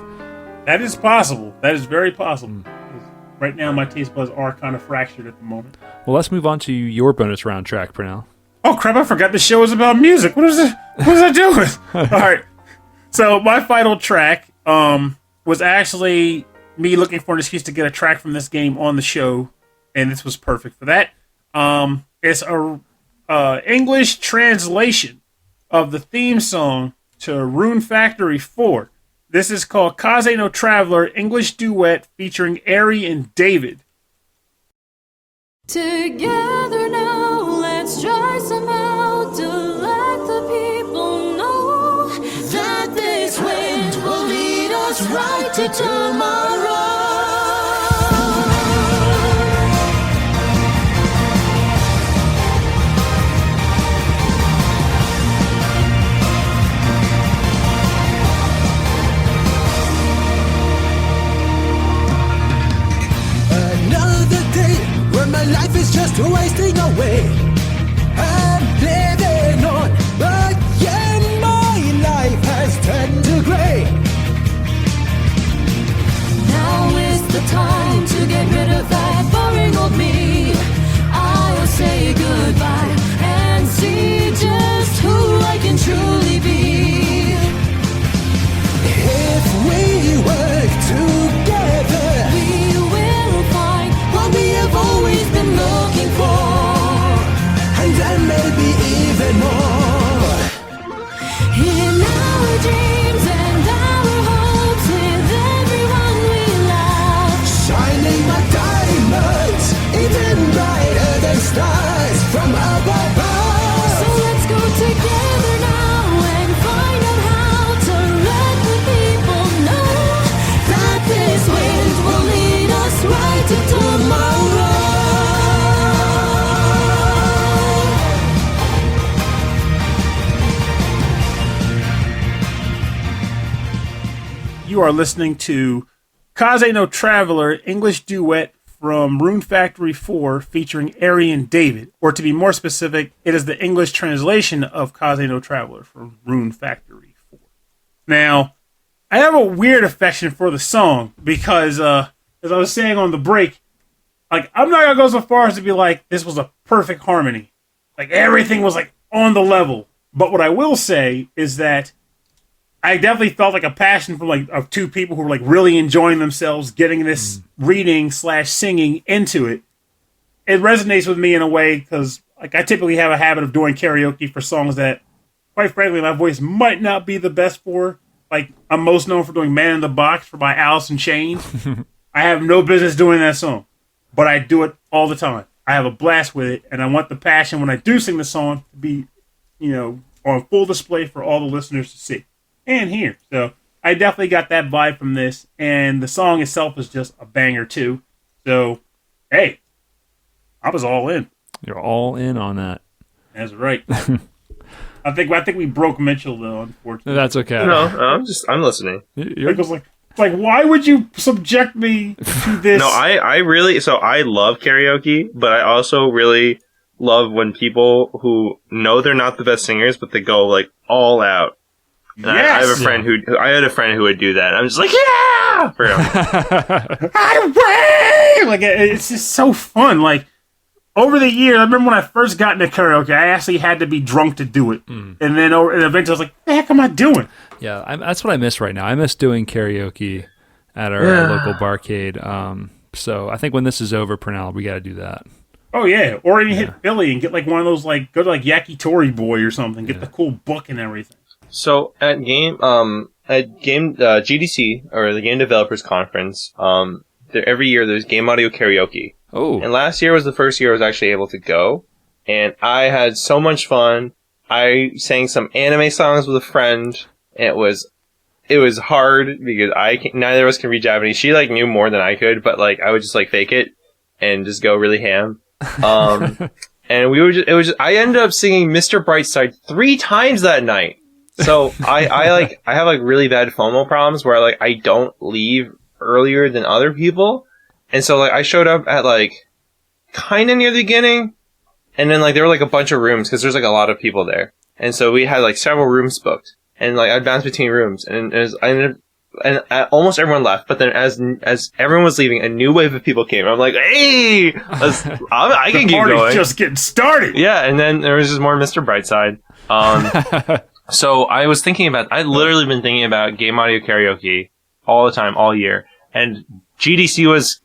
That is possible. That is very possible. Right now, my taste buds are kind of fractured at the moment. Well, let's move on to your bonus round track, Pernell. Oh crap! I forgot the show was about music. What is it? What was I doing? All right. So my final track was actually me looking for an excuse to get a track from this game on the show, and this was perfect for that. It's a English translation of the theme song to Rune Factory 4. This is called Kaze no Traveler, English duet featuring Ari and David. Together now, let's try somehow to let the people know that this wind will lead us right to tomorrow. My life is just wasting away. I'm living on, but yet my life has turned to gray. Now is the time to get rid of that boring old me. I'll say goodbye and see just who I can truly be. If we work together, we will find what we have always been looking for, and then maybe even more. In our dreams and our hopes, with everyone we love, shining like diamonds, even brighter than stars from up above. So let's go together now and find out how to let the people know that this wind will lead us right to tomorrow. You are listening to Kaze no Traveler, English duet from Rune Factory 4 featuring Ari and David. Or to be more specific, it is the English translation of Kaze no Traveler from Rune Factory 4. Now, I have a weird affection for the song because, as I was saying on the break, like, I'm not going to go so far as to be like, this was a perfect harmony. Like, everything was, like, on the level. But what I will say is that I definitely felt like a passion from like of two people who were like really enjoying themselves, getting this reading / singing into it. It resonates with me in a way because like I typically have a habit of doing karaoke for songs that, quite frankly, my voice might not be the best for. Like I'm most known for doing "Man in the Box" by Alice in Chains. I have no business doing that song, but I do it all the time. I have a blast with it, and I want the passion when I do sing the song to be, on full display for all the listeners to see and hear. So I definitely got that vibe from this, and the song itself is just a banger too. So, hey, I was all in. You're all in on that. That's right. I think we broke Mitchell though, unfortunately. That's okay. No, I'm listening. It's like, why would you subject me to this? No, I love karaoke, but I also really love when people who know they're not the best singers, but they go like all out And I have a friend I had a friend who would do that. I'm just like, yeah! For him. Like, it's just so fun. Like, over the years, I remember when I first got into karaoke, I actually had to be drunk to do it. And then and eventually I was like, what the heck am I doing? Yeah, that's what I miss right now. I miss doing karaoke at our local barcade. So I think when this is over, Pernell, we got to do that. Oh, yeah. Or even hit Philly and get like one of those, like, go to like Yakitori Boy or something. Get the cool book and everything. So at GDC, or the Game Developers Conference, every year there's game audio karaoke. Oh. And last year was the first year I was actually able to go. And I had so much fun. I sang some anime songs with a friend. And it was hard because neither of us can read Japanese. She like knew more than I could, but like I would just like fake it and just go really ham. And I ended up singing Mr. Brightside 3 times that night. So I have like really bad FOMO problems where like I don't leave earlier than other people. And so like I showed up at like kind of near the beginning, and then like there were like a bunch of rooms because there's like a lot of people there. And so we had like several rooms booked, and like I'd bounce between rooms, and almost everyone left. But then as everyone was leaving, a new wave of people came. I'm like, hey, I can keep going. The party's just getting started. Yeah, and then there was just more Mr. Brightside. So I was thinking about, I'd literally been thinking about game audio karaoke all the time, all year. And GDC was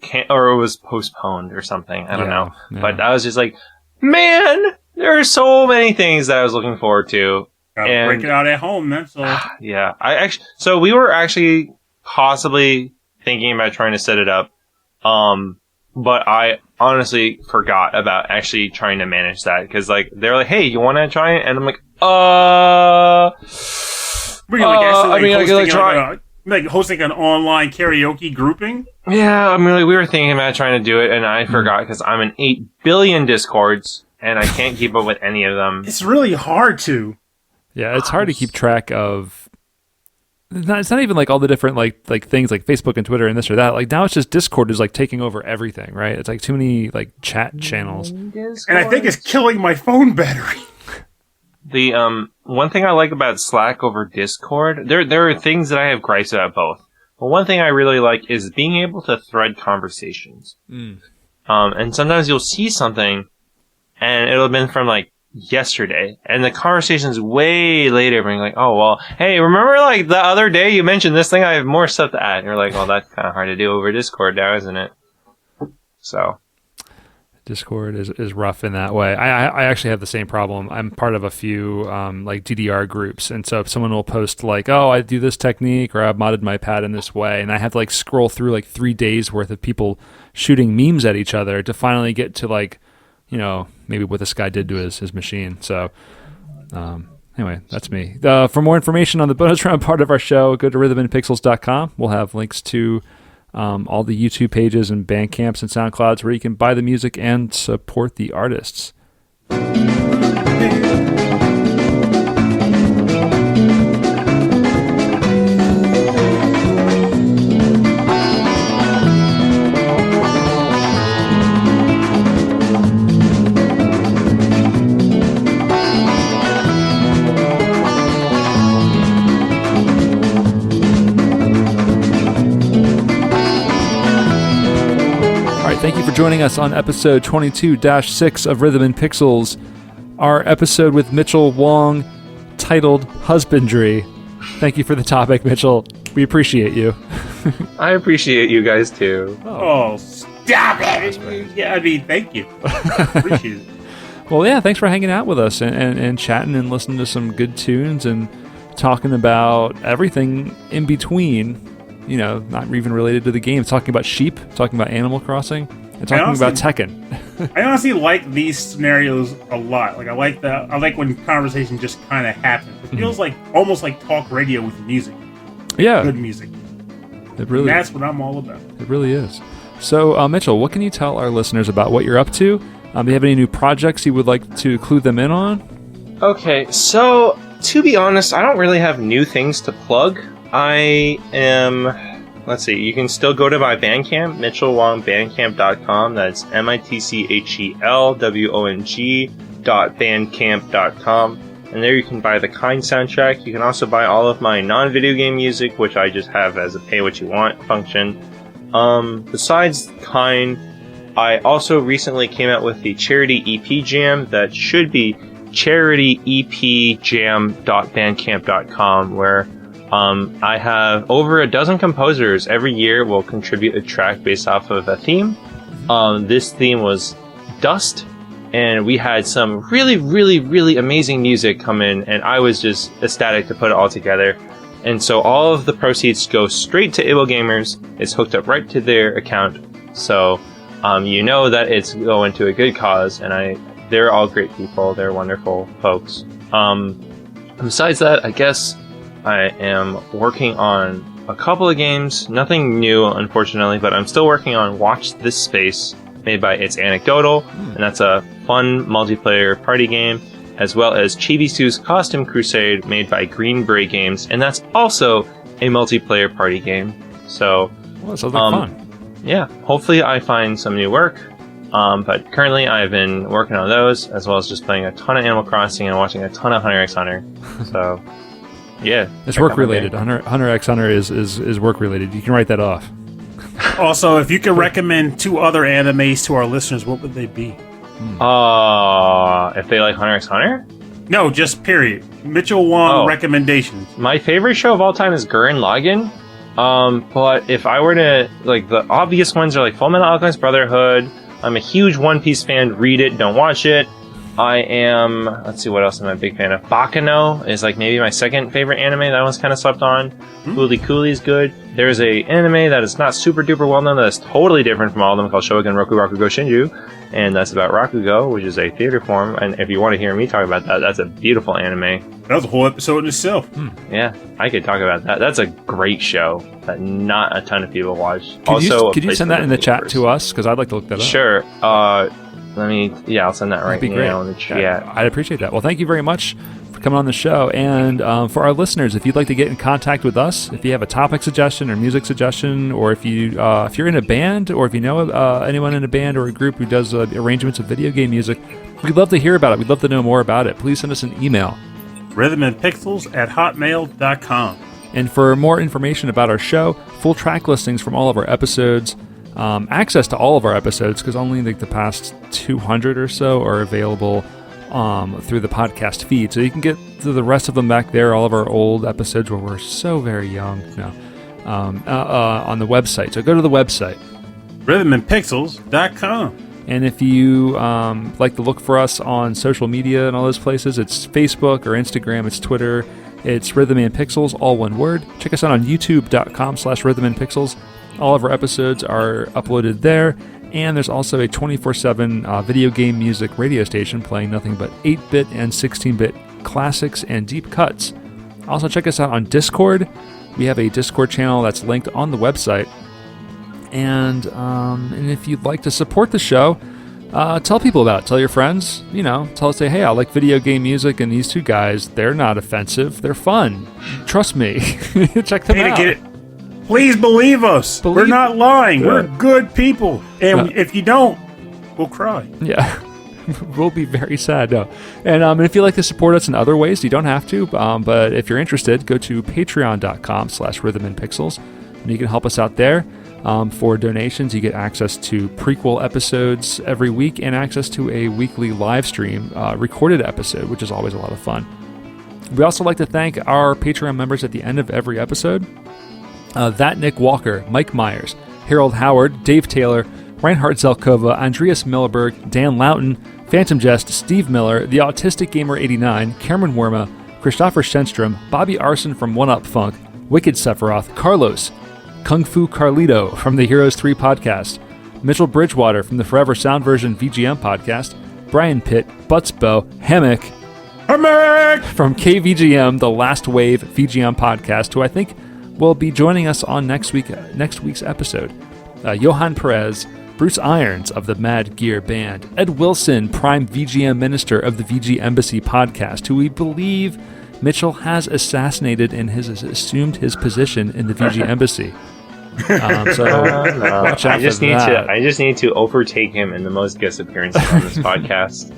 postponed or something. I don't know. Yeah. But I was just like, man, there are so many things that I was looking forward to. And break it out at home, that's all. Yeah. So we were actually possibly thinking about trying to set it up. But I honestly forgot about actually trying to manage that. Cause like, they're like, hey, you want to try it? And I'm like, like hosting an online karaoke grouping? Yeah, I mean, like, we were thinking about trying to do it, and I forgot because I'm in 8 billion Discords, and I can't keep up with any of them. It's really hard to. Yeah, it's hard to keep track of. It's not even like all the different like things like Facebook and Twitter and this or that. Like now it's just Discord is like taking over everything, right? It's like too many like chat channels. And I think it's killing my phone battery. The one thing I like about Slack over Discord, there are things that I have gripes about both. But one thing I really like is being able to thread conversations. And sometimes you'll see something, and it'll have been from like yesterday, and the conversation's way later, being like, oh well, hey, remember like the other day you mentioned this thing? I have more stuff to add. And you're like, well, that's kind of hard to do over Discord now, isn't it? So. Discord is rough in that way. I actually have the same problem. I'm part of a few like DDR groups, and so if someone will post like, oh, I do this technique, or I've modded my pad in this way, and I have to like scroll through like 3 days worth of people shooting memes at each other to finally get to like, you know, maybe what this guy did to his machine. So anyway, that's me. For more information on the bonus round part of our show, go to rhythmandpixels.com. We'll have links to all the YouTube pages and Bandcamps and SoundClouds where you can buy the music and support the artists. Thank you for joining us on episode 22-6 of Rhythm and Pixels, our episode with Mitchell Wong titled Husbandry. Thank you for the topic, Mitchell. We appreciate you. I appreciate you guys too. Oh, stop it! Yeah, I mean, thank you. Appreciate it. Well, yeah, thanks for hanging out with us and chatting and listening to some good tunes and talking about everything in between. You know, not even related to the game. Talking about sheep, talking about Animal Crossing, and talking about Tekken. I honestly like these scenarios a lot. Like I like when conversation just kind of happens. It feels like almost like talk radio with music. Yeah, good music. It really. And that's what I'm all about. It really is. So, Mitchell, what can you tell our listeners about what you're up to? Do you have any new projects you would like to clue them in on? Okay, so to be honest, I don't really have new things to plug. I am, let's see, you can still go to my Bandcamp, mitchellwongbandcamp.com. That's mitchelwong.bandcamp.com. and there you can buy the Kind soundtrack. You can also buy all of my non-video game music, which I just have as a pay-what-you-want function. Besides Kind, I also recently came out with the Charity EP Jam that should be charityepjam.bandcamp.com, where I have over a dozen composers every year will contribute a track based off of a theme. This theme was Dust, and we had some really, really, really amazing music come in, and I was just ecstatic to put it all together. And so all of the proceeds go straight to Able Gamers. It's hooked up right to their account, so you know that it's going to a good cause, and they're all great people. They're wonderful folks. Besides that, I guess I am working on a couple of games. Nothing new, unfortunately, but I'm still working on Watch This Space, made by It's Anecdotal, and that's a fun multiplayer party game, as well as Chibi Sue's Costume Crusade, made by Green Beret Games, and that's also a multiplayer party game. So, well, sounds like fun. Yeah, hopefully I find some new work. But currently I've been working on those, as well as just playing a ton of Animal Crossing and watching a ton of Hunter x Hunter. So, yeah. It's work related. Hunter x Hunter is work related. You can write that off. Also, if you could recommend 2 other animes to our listeners, what would they be? If they like Hunter x Hunter? No, just period. Mitchell Wong recommendations. My favorite show of all time is Gurren Lagann. But if I were to, like, the obvious ones are like Fullmetal Alchemist Brotherhood. I'm a huge One Piece fan. Read it, don't watch it. I am, let's see, what else am I a big fan of? Baccano is like maybe my second favorite anime. That one's kind of slept on. Fooly Cooly is good. There's a anime that is not super duper well known, that is totally different from all of them, called Shogun Roku Rakugo Shinju. And that's about Rakugo, which is a theater form. And if you want to hear me talk about that, that's a beautiful anime. That was a whole episode in itself. Yeah, I could talk about that. That's a great show that not a ton of people watch. Could you send that in the chat to us? Because I'd like to look that up. Sure. I'll send that right now in the chat. I'd appreciate that. Well, thank you very much for coming on the show. And for our listeners, if you'd like to get in contact with us, if you have a topic suggestion or music suggestion, or if you're in a band, or if you know anyone in a band or a group who does arrangements of video game music, we'd love to hear about it. We'd love to know more about it. Please send us an email. rhythmandpixels@hotmail.com. And for more information about our show, full track listings from all of our episodes, access to all of our episodes, because only like the past 200 or so are available through the podcast feed. So you can get to the rest of them back there, all of our old episodes where we're so very young, on the website. So go to the website. rhythmandpixels.com. And if you like to look for us on social media and all those places, it's Facebook or Instagram, it's Twitter, it's Rhythm and Pixels, all one word. Check us out on youtube.com/rhythmandpixels. All of our episodes are uploaded there, and there's also a 24/7 video game music radio station playing nothing but 8-bit and 16-bit classics and deep cuts. Also check us out on Discord. We have a Discord channel that's linked on the website. And if you'd like to support the show, tell people about it. Tell your friends, say, hey, I like video game music, and these 2 guys, they're not offensive. They're fun. Trust me. Check them out. Please believe us. We're not lying. Yeah. We're good people. And if you don't, we'll cry. Yeah. We'll be very sad. No. And if you'd like to support us in other ways, you don't have to. But if you're interested, go to patreon.com/rhythmandpixels, and you can help us out there. For donations, you get access to prequel episodes every week and access to a weekly live stream recorded episode, which is always a lot of fun. We also like to thank our Patreon members at the end of every episode. That Nick Walker, Mike Myers, Harold Howard, Dave Taylor, Reinhard Zelkova, Andreas Millerberg, Dan Loughton, Phantom Jest, Steve Miller, The Autistic Gamer 89, Cameron Werma, Christopher Shenstrom, Bobby Arson from One Up Funk, Wicked Sephiroth, Carlos, Kung Fu Carlito from the Heroes 3 podcast, Mitchell Bridgewater from the Forever Sound Version VGM podcast, Brian Pitt, Buttsbo, Hammock from KVGM, the Last Wave VGM podcast, who I think will be joining us on next week's episode, Johan Perez, Bruce Irons of the Mad Gear Band, Ed Wilson, Prime VGM Minister of the VG Embassy podcast, who we believe Mitchell has assassinated and has assumed his position in the VG Embassy. Watch out I just need to overtake him in the most guest appearances on this podcast.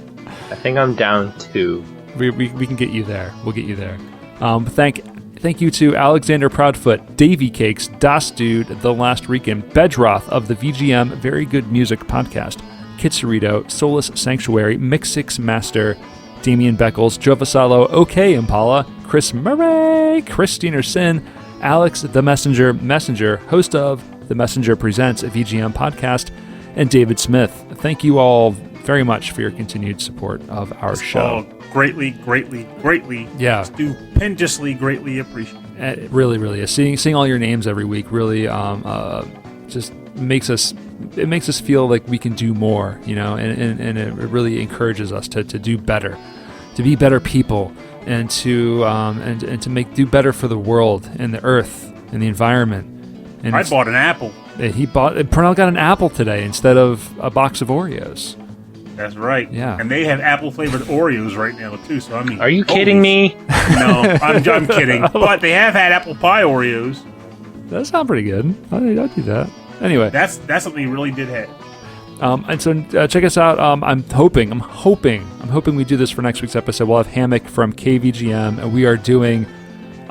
I think I'm down 2. We can get you there. We'll get you there. Thank you to Alexander Proudfoot, Davy Cakes, Das Dude, The Last Rican, Bedroth of the VGM Very Good Music Podcast, Kitsurito, Solus Sanctuary, Mix6 Master, Damian Beckles, Joe Vasallo, OK Impala, Chris Murray, Christine Sin, Alex the Messenger, host of The Messenger Presents, a VGM podcast, and David Smith. Thank you all very much for your continued support of our show. Greatly, stupendously greatly appreciate. It really, really is. Seeing all your names every week really just makes us feel like we can do more, and it really encourages us to do better, to be better people, and to do better for the world and the earth and the environment. And I bought an apple. Pernell got an apple today instead of a box of Oreos. That's right. Yeah. And they have apple flavored Oreos right now too. So I mean, are you kidding me? No, I'm kidding. But they have had apple pie Oreos. That sounds pretty good. I'll do that. Anyway, that's something you really did have. And so check us out. I'm hoping we do this for next week's episode. We'll have Hammock from KVGM, and we are doing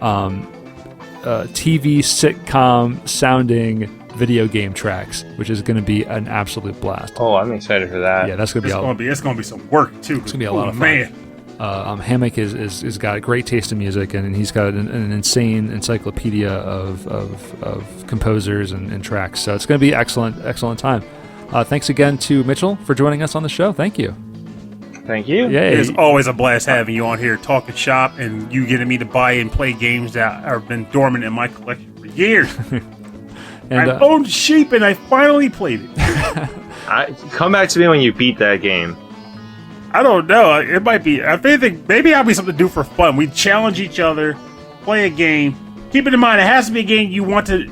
TV sitcom sounding video game tracks, which is going to be an absolute blast. Oh, I'm excited for that. Yeah, that's going to be. It's going to be some work too. It's going to be a lot of fun. Man. Hammock is got a great taste in music, and he's got an insane encyclopedia of composers and tracks. So it's going to be excellent time. Thanks again to Mitchell for joining us on the show. Thank you. Thank you. Yeah, it is always a blast having you on here talking shop and you getting me to buy and play games that have been dormant in my collection for years. And I owned Sheep and I finally played it. Come back to me when you beat that game. I don't know. It might be. If anything, maybe I'll be something to do for fun. We challenge each other, play a game. Keep it in mind, it has to be a game you want to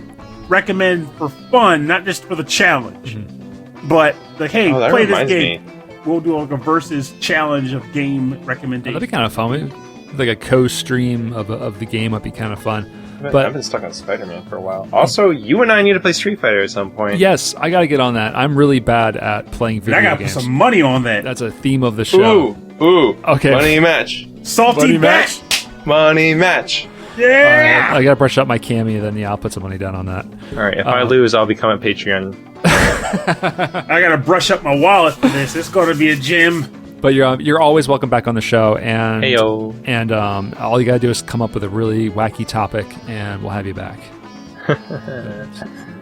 recommend for fun, not just for the challenge. Mm-hmm. But like, hey, play this game. We'll do like a versus challenge of game recommendation. That'd be kind of fun. Like a co-stream of the game would be kind of fun. But I've been stuck on Spider-Man for a while. Also, you and I need to play Street Fighter at some point. Yes, I got to get on that. I'm really bad at playing video games. I got to put some money on that. That's a theme of the show. Ooh. Okay. Money match. Salty match. Money match. Yeah. I got to brush up my Cammy, then I'll put some money down on that. All right, if I lose, I'll become a Patreon. I got to brush up my wallet for this. It's going to be a gym. But you're always welcome back on the show, and Heyo. And all you gotta do is come up with a really wacky topic, and we'll have you back.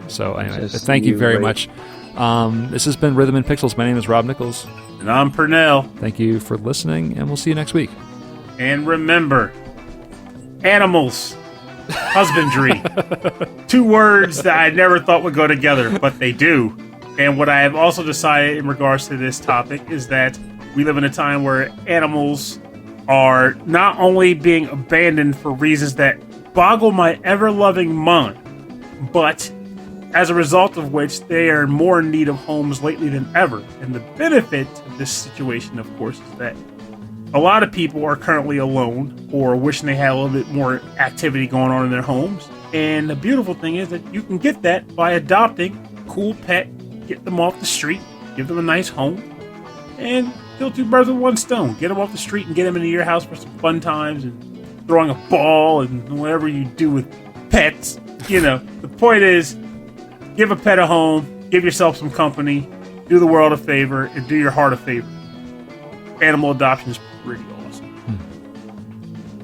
So anyway, thank you very much. This has been Rhythm and Pixels. My name is Rob Nichols, and I'm Pernell. Thank you for listening, and we'll see you next week. And remember, animals, husbandry, 2 words that I never thought would go together, but they do. And what I have also decided in regards to this topic is that we live in a time where animals are not only being abandoned for reasons that boggle my ever-loving mind, but as a result of which they are more in need of homes lately than ever. And the benefit of this situation, of course, is that a lot of people are currently alone or wishing they had a little bit more activity going on in their homes. And the beautiful thing is that you can get that by adopting a cool pet, get them off the street, give them a nice home, and kill 2 birds with 1 stone. Get them off the street and get them into your house for some fun times and throwing a ball and whatever you do with pets. The point is, give a pet a home, give yourself some company, do the world a favor, and do your heart a favor. Animal adoption is pretty awesome.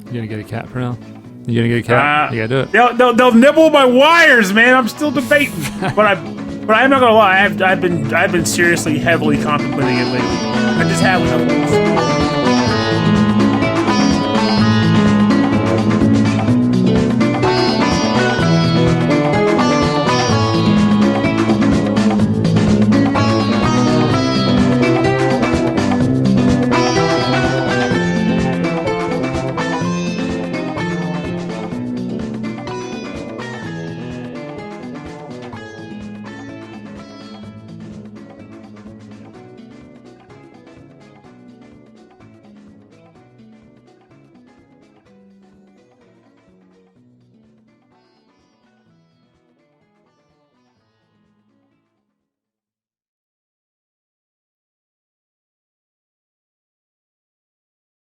You gonna get a cat for now? You gonna get a cat? You gotta do it. They'll nibble my wires, man. I'm still debating, but I'm not gonna lie. I've been seriously, heavily contemplating it lately. I just have enough.